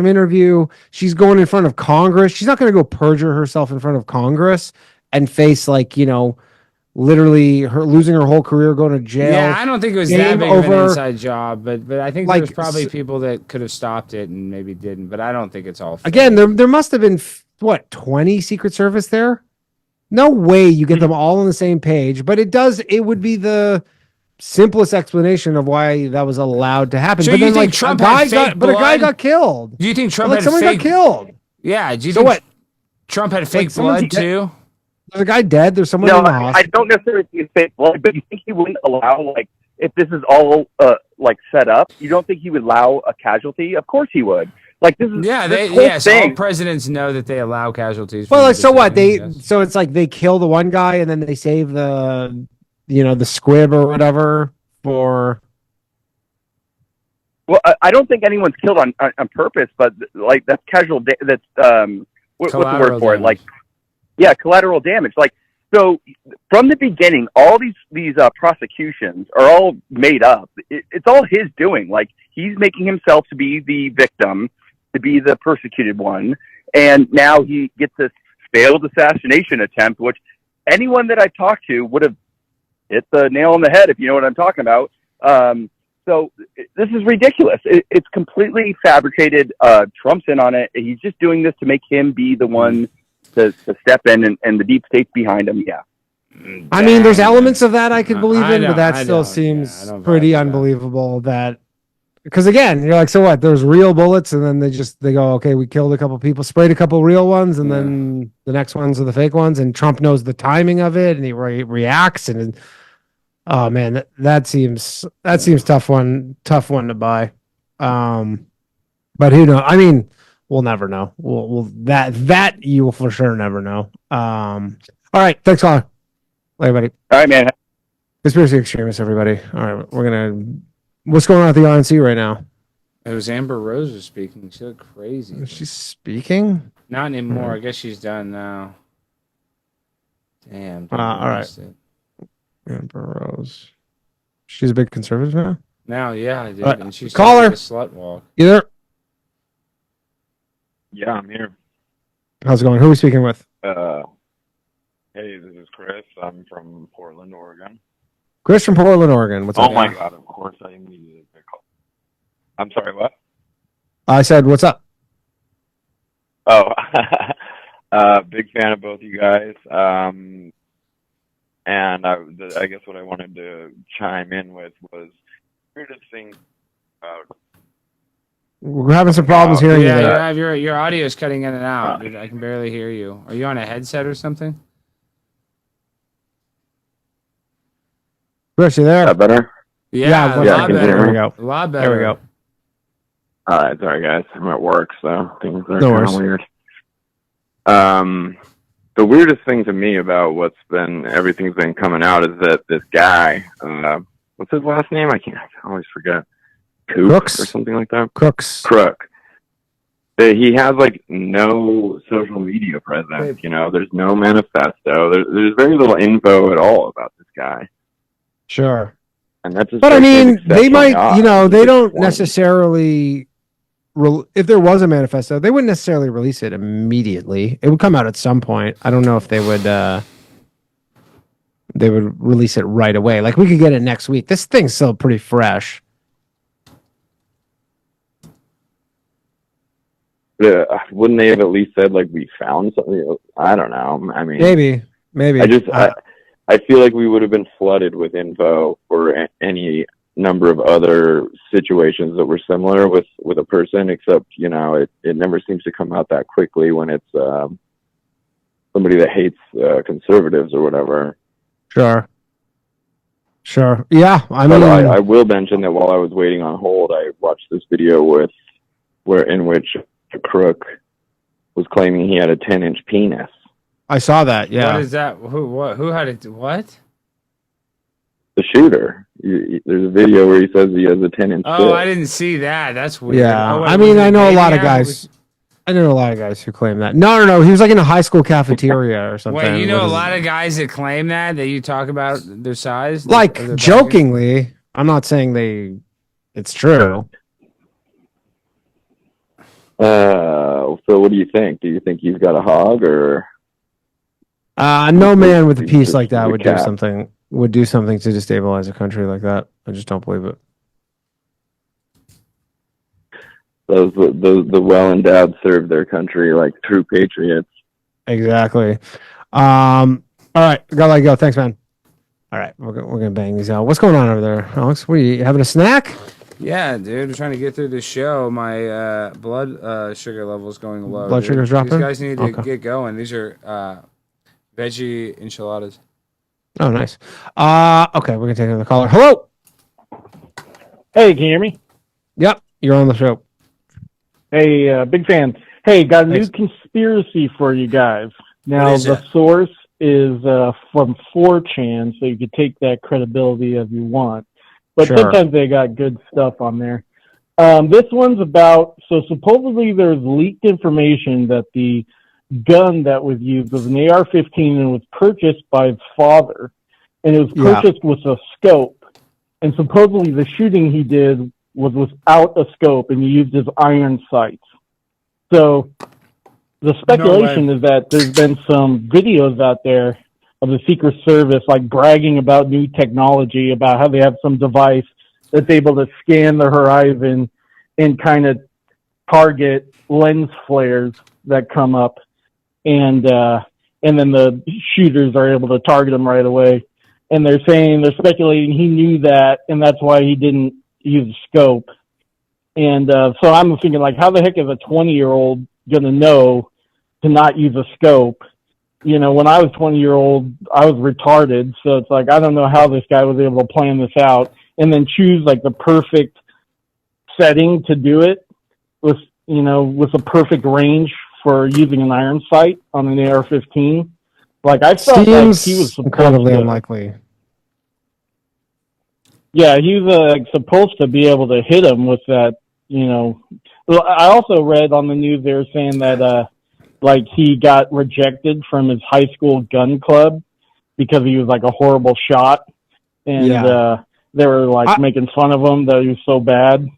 interview. She's going in front of Congress. She's not going to go perjure herself in front of Congress and face literally her losing her whole career, going to jail. Yeah, I don't think it was that big of an inside job, but I think there's probably people that could have stopped it and maybe didn't. But I don't think it's all. Again, there must have been 20 Secret Service there. No way you get them all on the same page, but it would be the simplest explanation of why that was allowed to happen. So but you then think Trump had fake blood? But a guy got killed. Do you think Trump had someone got killed? Yeah. Do you think Trump had fake blood too? There's a guy dead. There's someone in the hospital. I don't necessarily think it's fake blood, but you think he wouldn't allow, if this is all set up, you don't think he would allow a casualty? Of course he would. This is all presidents know that they allow casualties. Well, so what? So it's like they kill the one guy and then they save the squib or whatever for. Well, I don't think anyone's killed on purpose, but that's casual. That's what's the word for it? Collateral damage. So from the beginning, all these prosecutions are all made up. It's all his doing. He's making himself to be the victim, to be the persecuted one, and now he gets this failed assassination attempt, which anyone that I've talked to would have hit the nail on the head, if you know what I'm talking about. So this is ridiculous. It's completely fabricated. Trump's in on it. He's just doing this to make him be the one to step in, and the deep state's behind him. Yeah. I mean, there's elements of that I could believe in, but that still seems pretty unbelievable. Because again, you're like, so what? There's real bullets, and then they go, okay, we killed a couple people, sprayed a couple real ones, and then the next ones are the fake ones, and Trump knows the timing of it, and he reacts, and oh man, that seems tough one to buy. But who knows? I mean, we'll never know. That you will for sure never know. All right, thanks, caller. Everybody. All right, man. Conspiracy extremists, everybody. All right, what's going on at the RNC right now? It was Amber Rose was speaking. She looked crazy. Is she speaking? Not anymore. I guess she's done now. Damn. All right. Amber Rose. She's a big conservative now? Now, yeah, I did. And she's call her. A slut walk. You there? Yeah, I'm here. How's it going? Who are we speaking with? Hey, this is Chris. I'm from Portland, Oregon. Chris from Portland, Oregon. What's up? Oh my God! Of course, I needed a call. I'm sorry. What? I said, "What's up?" Oh, big fan of both you guys. And I guess what I wanted to chime in with was weirdest thing about. We're having some problems hearing you. Yeah, your audio is cutting in and out. Dude, I can barely hear you. Are you on a headset or something? Chris, you there? Is that better? Yeah, a lot better. There we go. A lot better. There we go. All right, sorry guys. I'm at work, so things are kind of weird. The weirdest thing to me about everything's been coming out is that this guy, what's his last name? I always forget. Crooks or something like that. Crook. He has like no social media presence. There's no manifesto. There's very little info at all about this guy. Sure. And that's but I mean, they might, they don't necessarily. If there was a manifesto, they wouldn't necessarily release it immediately. It would come out at some point. I don't know if they would. They would release it right away. Like we could get it next week. This thing's still pretty fresh. Wouldn't they have at least said like we found something? I don't know. I mean, maybe. I feel like we would have been flooded with info for any number of other situations that were similar with a person, except it never seems to come out that quickly when it's somebody that hates conservatives or whatever. Sure. Yeah, I will mention that while I was waiting on hold, I watched this video in which a crook was claiming he had a 10-inch penis. I saw that. Yeah. What is that? Who had it? What? The shooter. There's a video where he says he has a 10-inch. Oh, I didn't see that. That's weird. Yeah. I know a lot of guys. I know a lot of guys who claim that. No. He was like in a high school cafeteria or something. Wait, a lot of guys that claim that you talk about their size? Like jokingly. I'm not saying it's true. So what do you think? Do you think he's got a hog or? No man with a piece like that would do something to destabilize a country like that. I just don't believe it. Those the well endowed serve their country like true patriots. Exactly. All right, gotta let you go. Thanks, man. All right, we're gonna bang these out. What's going on over there, Alex? What are you having a snack? Yeah, dude. I'm trying to get through the show. My blood sugar level is going low. Blood sugar's dropping. These guys need to get going. These are veggie enchiladas. Oh, nice. Okay, we're gonna take another caller. Hello. Hey, can you hear me? Yep, you're on the show. Hey, big fan. Hey, got a new conspiracy for you guys. Now, the source is from 4chan, so you can take that credibility as you want. But sometimes they got good stuff on there. This one's about, so supposedly there's leaked information that the gun that was used was an AR-15 and was purchased by his father. And it was purchased with a scope. And supposedly the shooting he did was without a scope, and he used his iron sights. So the speculation is that there's been some videos out there of the Secret Service like bragging about new technology, about how they have some device that's able to scan the horizon and kind of target lens flares that come up, and then the shooters are able to target them right away. And they're speculating he knew that, and that's why he didn't use a scope. And so I'm thinking, like, how the heck is a 20-year-old gonna know to not use a scope? When I was 20-year-old, I was retarded. So it's like, I don't know how this guy was able to plan this out and then choose like the perfect setting to do it with a perfect range for using an iron sight on an AR-15. Like, I felt like he was incredibly unlikely. Yeah, he was supposed to be able to hit him with that, Well, I also read on the news they were saying that he got rejected from his high school gun club because he was like a horrible shot, and they were making fun of him that he was so bad.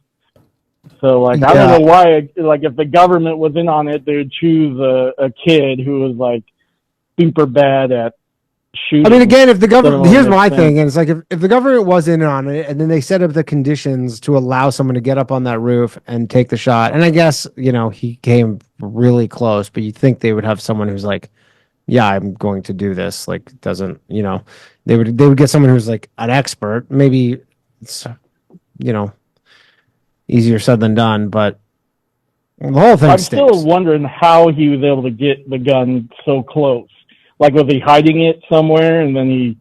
So I don't know why. If the government was in on it, they would choose a kid who was super bad at shooting. I mean, again, if the government, here's my thing, and it's like if the government was in on it, and then they set up the conditions to allow someone to get up on that roof and take the shot, and I guess he came really close, but you think they would have someone who's like, yeah, I'm going to do this. Like, doesn't they would get someone who's like an expert. Maybe it's easier said than done, but the whole thing. I'm still wondering how he was able to get the gun so close. Like, was he hiding it somewhere, and then he?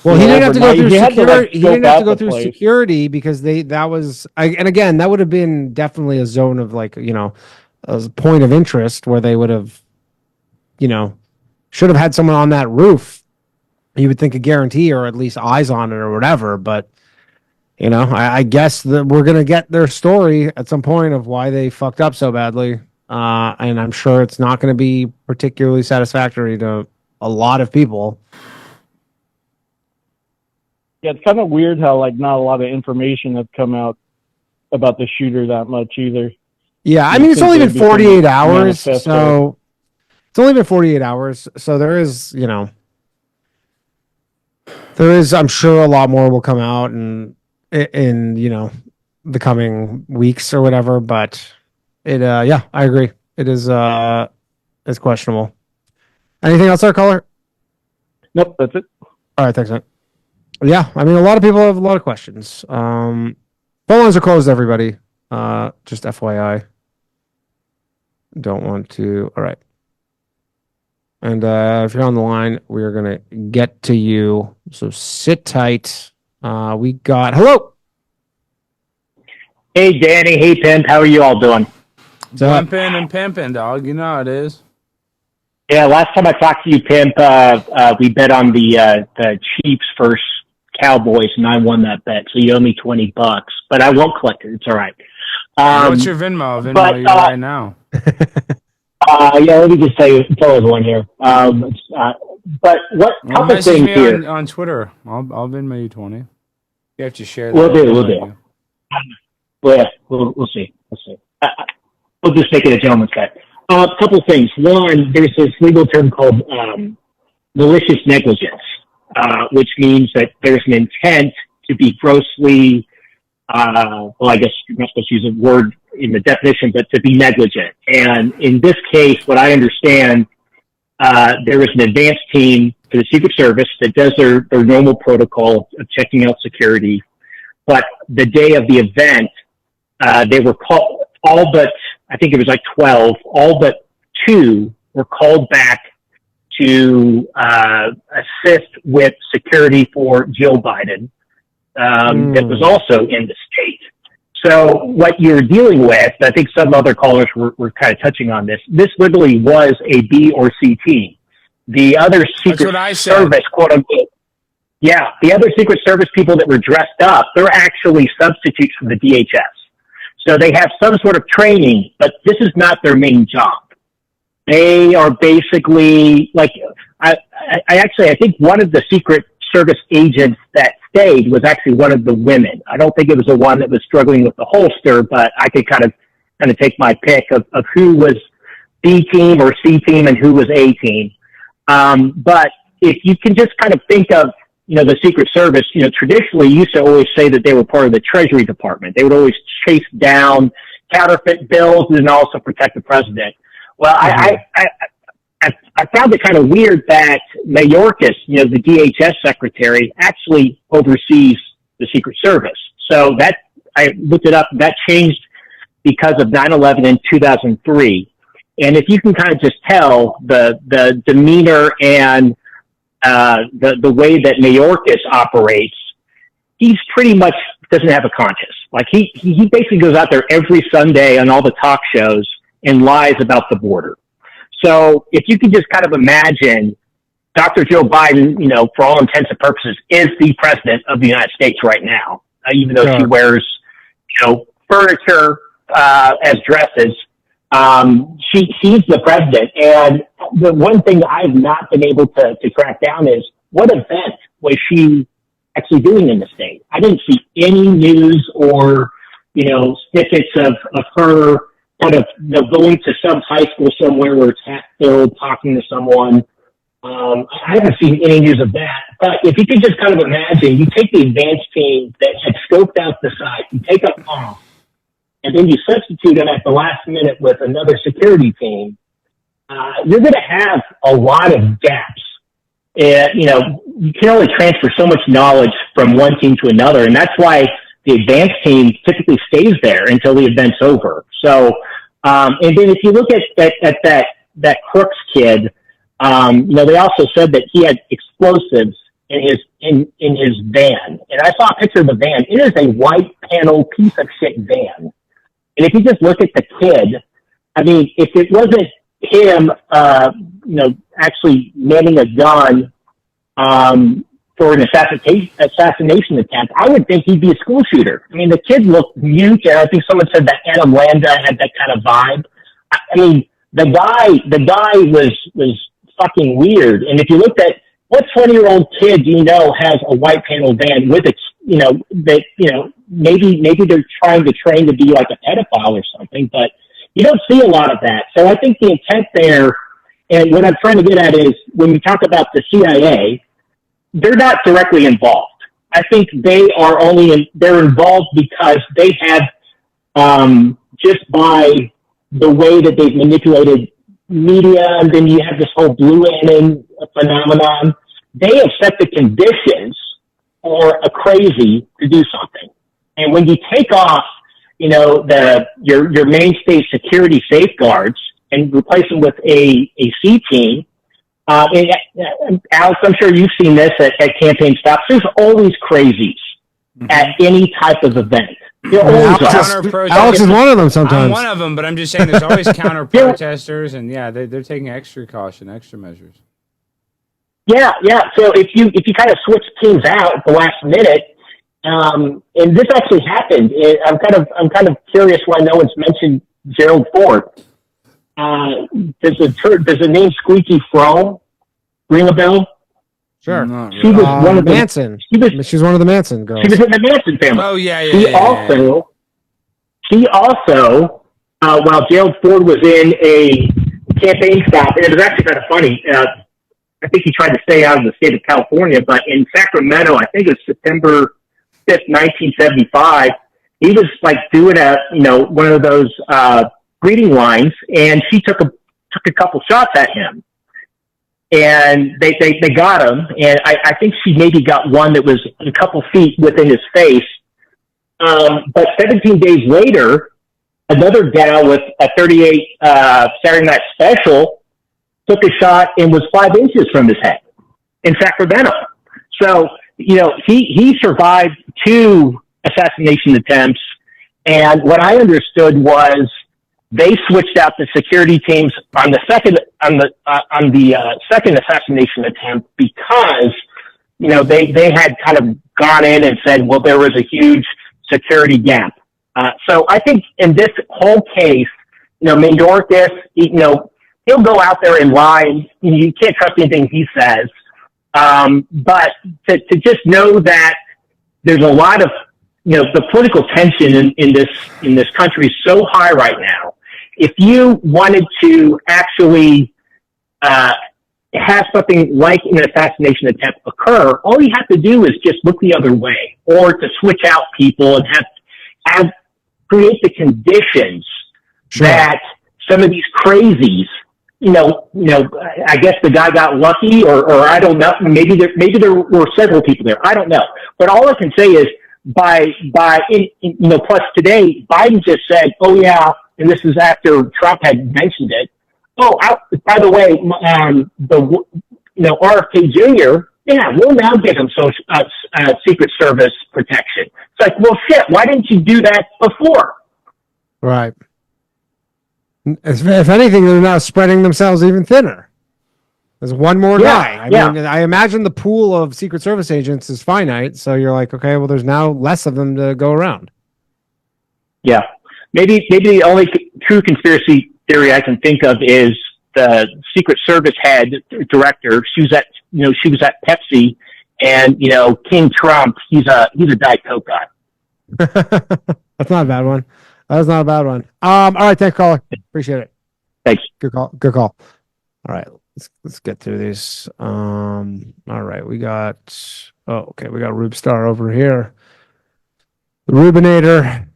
Well, he didn't have to go through security. He didn't have to go through security because and again, that would have been definitely a zone of a point of interest where they would have should have had someone on that roof. You would think a guarantee or at least eyes on it or whatever. But, I guess that we're going to get their story at some point of why they fucked up so badly. And I'm sure it's not going to be particularly satisfactory to a lot of people. Yeah, it's kind of weird how not a lot of information has come out about the shooter that much either. Yeah, I mean, it's only been 48 hours, so it's only been 48 hours. So there is, I'm sure a lot more will come out in the coming weeks or whatever. But I agree. It is, it's questionable. Anything else, our caller? Nope, that's it. All right, thanks, man. Yeah, I mean, a lot of people have a lot of questions. Phone lines are closed, everybody. Just FYI. Don't want to. All right. And if you're on the line, we are going to get to you. So sit tight. We got... Hello. Hey, Danny. Hey, Pimp. How are you all doing? Blimping and pimping, dog. You know how it is. Yeah, last time I talked to you, Pimp, we bet on the Chiefs versus Cowboys, and I won that bet. So you owe me $20, but I won't collect it. It's all right. What's your Venmo? Venmo you right now. Yeah, let me just tell everyone here. But what couple message things me here on Twitter? I'll Venmo you 20. You have to share that. We'll do. Well, yeah, we'll see. We'll just make it a gentleman's cut. Couple things. One, there's this legal term called malicious negligence, which means that there's an intent to be grossly, I guess you're not supposed to use a word in the definition, but to be negligent. And in this case, what I understand, there is an advanced team for the Secret Service that does their normal protocol of checking out security. But the day of the event, they were called, all but, I think it was 12, all but 2 were called back to assist with security for Jill Biden. That was also in the state. So what you're dealing with, I think some other callers were kind of touching on this. This literally was a B or C team. The other Secret Service, quote unquote, the other Secret Service people that were dressed up, they're actually substitutes from the DHS. So they have some sort of training, but this is not their main job. They are basically I think one of the Secret Service agents that stayed was actually one of the women. I don't think it was the one that was struggling with the holster, but I could kind of take my pick of who was B team or C team and who was A team. But if you can just kind of think of, the Secret Service, traditionally used to always say that they were part of the Treasury Department. They would always chase down counterfeit bills and also protect the president. Well, I found it kind of weird that Mayorkas, the DHS secretary, actually oversees the Secret Service. So that, I looked it up, that changed because of 9/11 in 2003. And if you can kind of just tell the demeanor and the way that Mayorkas operates, he's pretty much doesn't have a conscience. He basically goes out there every Sunday on all the talk shows and lies about the border. So if you can just kind of imagine Dr. Joe Biden, for all intents and purposes, is the president of the United States right now, even though she wears, furniture as dresses. She's the president. And the one thing I've not been able to track down is what event was she actually doing in the state? I didn't see any news or, snippets of her kind of going to some high school somewhere where it's half-filled, talking to someone. I haven't seen any news of that. But if you can just kind of imagine, you take the advanced team that had scoped out the site, you take up off, and then you substitute them at the last minute with another security team, you're going to have a lot of gaps. You can only transfer so much knowledge from one team to another, and that's why the advanced team typically stays there until the event's over. So, and then if you look at that Crooks kid, they also said that he had explosives in his van, and I saw a picture of the van. It is a white panel piece of shit van. And if you just look at the kid, I mean, if it wasn't him, actually manning a gun for an assassination attempt, I would think he'd be a school shooter. I mean, the kid looked mute, and I think someone said that Adam Landa had that kind of vibe. I mean, the guy was fucking weird. And if you looked at what 20-year-old kid do you know has a white panel van with it, maybe they're trying to train to be like a pedophile or something, but you don't see a lot of that. So I think the intent there, and what I'm trying to get at is when you talk about the CIA, they're not directly involved. I think they're involved because they have, just by the way that they've manipulated media, and then you have this whole blue anim phenomenon, they have set the conditions for a crazy to do something. And when you take off, your mainstay security safeguards and replace them with a C team, and Alex, I'm sure you've seen this at campaign stops. There's always crazies at any type of event. Alex is one of them sometimes. I'm one of them, but I'm just saying there's always counter protesters, and they're taking extra caution, extra measures. Yeah. So if you kind of switch teams out at the last minute, and this actually happened, I'm kind of curious why no one's mentioned Gerald Ford. Does the name Squeaky Fromm ring a bell? Sure. She was one of the Manson. She's one of the Manson girls. She was in the Manson family. Oh yeah. She also, while Gerald Ford was in a campaign stop, and it was actually kind of funny. I think he tried to stay out of the state of California, but in Sacramento, I think it was September 5th, 1975, he was like doing one of those greeting lines, and she took a couple shots at him, and they got him, and I think she maybe got one that was a couple feet within his face. But 17 days later, another gal with a .38 Saturday Night Special took a shot and was 5 inches from his head in Sacramento. So, he survived 2 assassination attempts, and what I understood was they switched out the security teams on the second assassination attempt because they had kind of gone in and said, well, there was a huge security gap. So I think in this whole case, Mayorkas, he'll go out there and lie. And, you can't trust anything he says. But to just know that there's a lot of the political tension in this country is so high right now. If you wanted to actually have something like an assassination attempt occur, all you have to do is just look the other way, or to switch out people and have create the conditions that some of these crazies, I guess the guy got lucky, or I don't know. Maybe there were several people there. I don't know. But all I can say is plus today, Biden just said, oh yeah, and this is after Trump had mentioned it. Oh, by the way, RFK Jr., we'll now give him Secret Service protection. It's like, well, shit, why didn't you do that before? Right. If anything, they're now spreading themselves even thinner. There's one more guy. I mean, I imagine the pool of Secret Service agents is finite, so you're like, okay, well, there's now less of them to go around. Yeah. Maybe the only true conspiracy theory I can think of is the Secret Service head director. She was at Pepsi, and King Trump. He's a Diet Coke guy. That's not a bad one. That was not a bad one. All right, thanks, caller. Appreciate it. Thanks. Good call. Good call. All right, let's get through these. All right, we got Rube Star over here, the Rubinator.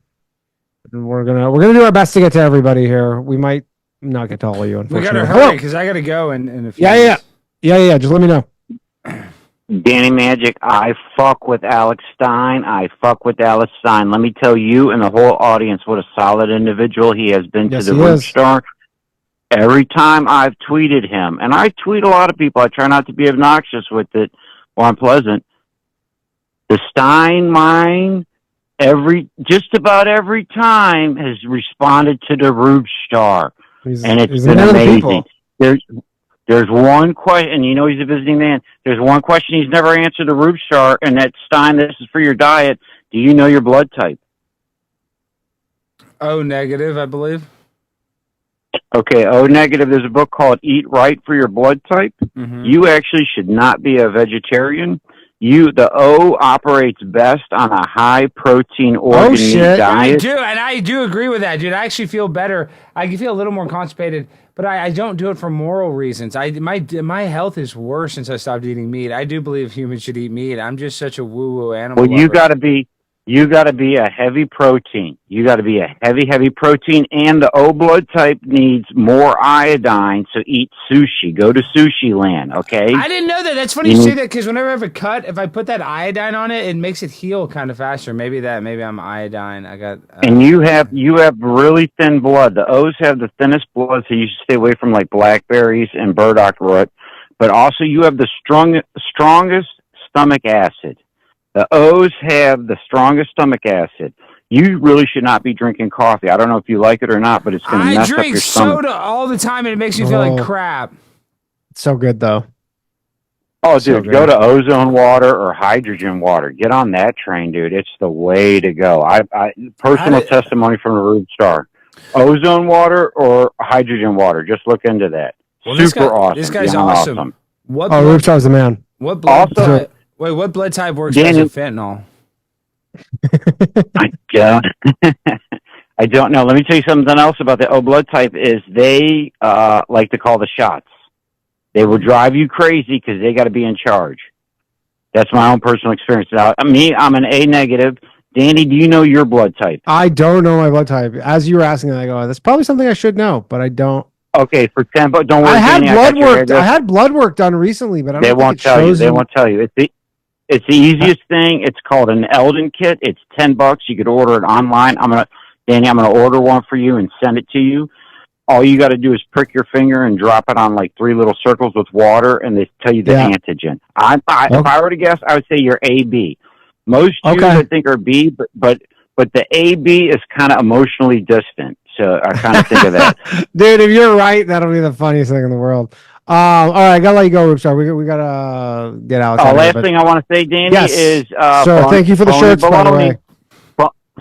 And we're gonna do our best to get to everybody here. We might not get to all of you, unfortunately. We gotta hurry because I gotta go in a few minutes. Yeah. Just let me know. Danny Magic, I fuck with Alex Stein. Let me tell you and the whole audience what a solid individual he has been to the Rube Star. Every time I've tweeted him, and I tweet a lot of people, I try not to be obnoxious with it or unpleasant. The Stein mind, just about every time has responded to the Rube Star, and it's been amazing. There's one question, and you know he's a visiting man. There's one question he's never answered the Roof Star, and that's, Stein, this is for your diet. Do you know your blood type? O negative, I believe. Okay, O negative. There's a book called Eat Right for Your Blood Type. Mm-hmm. You actually should not be a vegetarian. The O operates best on a high protein organ meat diet. I do agree with that, dude. I actually feel better. I can feel a little more constipated, but I don't do it for moral reasons. My health is worse since I stopped eating meat. I do believe humans should eat meat. I'm just such a woo-woo animal. Well, you got to be a heavy protein. You got to be a heavy protein, and the O blood type needs more iodine, so eat sushi. Go to sushi land, okay? I didn't know that. That's funny you say that, because whenever I have a cut, if I put that iodine on it, it makes it heal kind of faster. Maybe I'm iodine. I got and you have really thin blood. The O's have the thinnest blood, so you should stay away from like blackberries and burdock root. But also you have the strongest stomach acid. The O's have the strongest stomach acid. You really should not be drinking coffee. I don't know if you like it or not, but it's going to mess up your stomach. I drink soda all the time, and it makes me feel like crap. It's so good, though. Oh, dude, go to ozone water or hydrogen water. Get on that train, dude. It's the way to go. Personal testimony from the Rube Star. Ozone water or hydrogen water. Just look into that. Well, Super awesome. This guy's awesome. Rube Star's the man. What blood type? Wait, what blood type works best with fentanyl? I don't know. Let me tell you something else about the O blood type is they like to call the shots. They will drive you crazy because they got to be in charge. That's my own personal experience. Now, I'm an A negative. Danny, do you know your blood type? I don't know my blood type. As you were asking, I go, that's probably something I should know, but I don't. Okay, for 10, but don't worry. I had blood work done recently, but I don't they won't tell you. They won't tell you. It's the easiest thing. It's called an Eldon kit. It's $10. You could order it online. Danny, I'm gonna order one for you and send it to you. All you got to do is prick your finger and drop it on like 3 little circles with water, and they tell you the antigen. If I were to guess, I would say you're AB. Most Jews I think are B, but the AB is kind of emotionally distant. So I kind of think of that. Dude, if you're right, that'll be the funniest thing in the world. All right, I gotta let you go, Rube Star. We gotta get out. Last thing I want to say, Danny, is thank you for the shirts, by the way.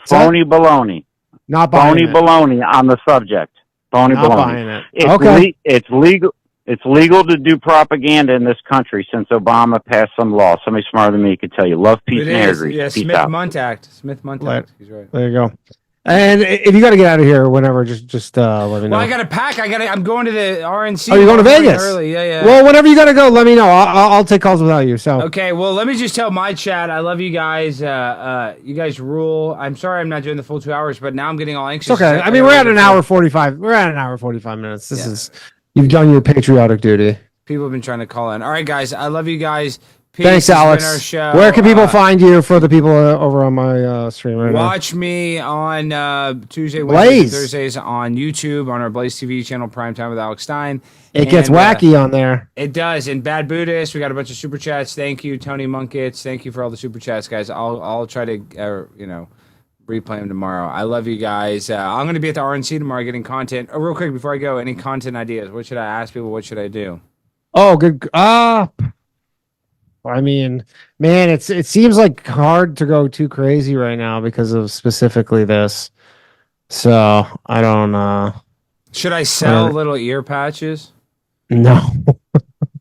Phony baloney. Not buying phony baloney on the subject. Phony Not baloney. Buying it. It's legal. It's legal to do propaganda in this country since Obama passed some law. Somebody smarter than me could tell you. Love, peace, and air grease. Yeah, Smith-Muntact. He's right. There you go. And if you got to get out of here whenever, just let me know. Well, I got to pack. I'm going to the RNC. Oh, you're going to Vegas? Early. Yeah. Well, whenever you got to go, let me know. I'll take calls without you. So okay. Well, let me just tell my chat. I love you guys. You guys rule. I'm sorry I'm not doing the full 2 hours, but now I'm getting all anxious. It's okay. I mean, we're at an hour 45. We're at an hour 45 minutes. This is you've done your patriotic duty. People have been trying to call in. All right, guys. I love you guys. Peace. Thanks, Alex. Where can people find you for the people over on my stream right now? Watch me on Tuesday, Wednesdays, and Thursdays on YouTube on our Blaze TV channel, Primetime with Alex Stein. It gets wacky on there. It does. And Bad Buddhist, we got a bunch of super chats. Thank you, Tony Munkits. Thank you for all the super chats, guys. I'll try to replay them tomorrow. I love you guys. I'm going to be at the RNC tomorrow getting content. Oh, real quick before I go, any content ideas? What should I ask people? What should I do? Oh, good. I mean, man, it seems like hard to go too crazy right now because of specifically this. So I don't. Should I sell little ear patches? No.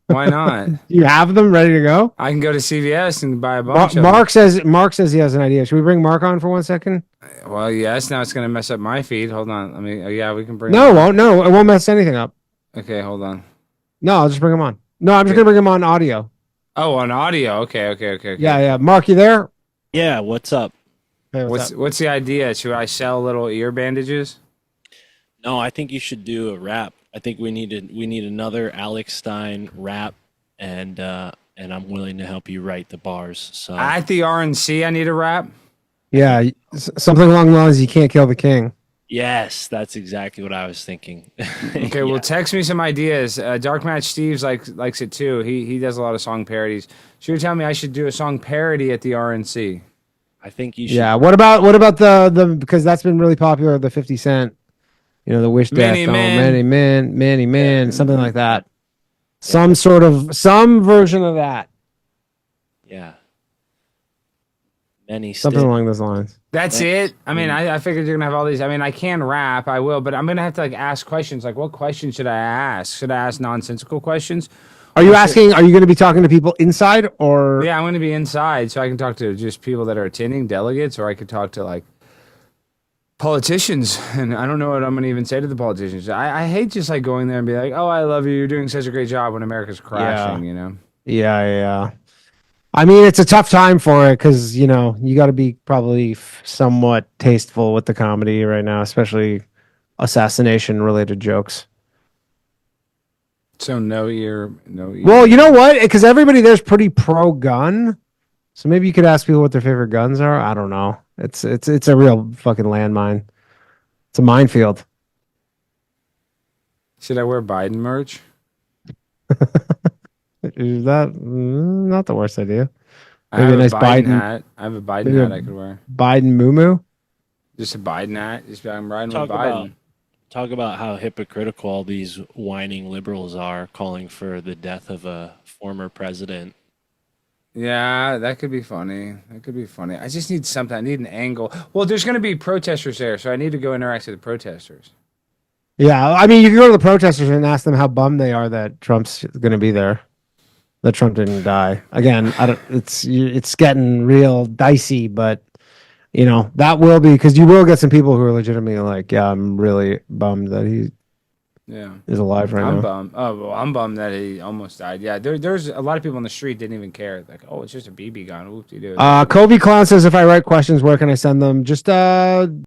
Why not? You have them ready to go? I can go to CVS and buy a bunch. Mark says he has an idea. Should we bring Mark on for 1 second? Well, yes. Now it's going to mess up my feed. Hold on. We can bring. No, it won't. No, it won't mess anything up. Okay, hold on. No, I'll just bring him on. No, I'm just going to bring him on audio. Oh, on audio. Okay. Yeah. Mark, you there? Yeah. What's up? Hey, what's the idea? Should I sell little ear bandages? No, I think you should do a rap. I think we need another Alex Stein rap, and I'm willing to help you write the bars. So at the RNC, I need a rap. Yeah, something along the lines. You can't kill the king. Yes, that's exactly what I was thinking. Okay, well, text me some ideas. Dark Match Steve's likes it too. He does a lot of song parodies. So you're telling me I should do a song parody at the RNC? I think you should. Yeah. What about the because that's been really popular. The 50 Cent, the Wish Death, Many Men, something like that. Some version of that. Yeah. Many something along those lines. That's it. I mean, I figured you're gonna have all these. I mean, I can rap, I will, but I'm gonna have to like ask questions. Like, what questions should I ask? Should I ask nonsensical questions? Are you asking? Are you going to be talking to people inside or? Yeah, I'm going to be inside, so I can talk to just people that are attending, delegates, or I could talk to like politicians. And I don't know what I'm going to even say to the politicians. I hate just like going there and be like, "Oh, I love you. You're doing such a great job," when America's crashing. You know. Yeah. I mean, it's a tough time for it because you got to be probably somewhat tasteful with the comedy right now, especially assassination-related jokes. So no ear. Well, you know what? Because everybody there's pretty pro-gun, so maybe you could ask people what their favorite guns are. I don't know. It's a real fucking landmine. It's a minefield. Should I wear Biden merch? Is that not the worst idea? I have a nice Biden hat. I have a Biden hat I could wear. Biden moo. Just a Biden hat. I'm riding with Biden. Talk about how hypocritical all these whining liberals are, calling for the death of a former president. Yeah, that could be funny. I just need something. I need an angle. Well, there's going to be protesters there, so I need to go interact with the protesters. Yeah, I mean, you can go to the protesters and ask them how bummed they are that Trump's going to be there. That Trump didn't die. Again, it's getting real dicey, but that will be because you will get some people who are legitimately like, yeah, I'm really bummed that he is alive right now. I'm bummed. Oh, well, I'm bummed that he almost died. Yeah, there's a lot of people on the street didn't even care. Like, oh, it's just a BB gun. Whoop-de-doo. Kobe Clown says, if I write questions, where can I send them? Just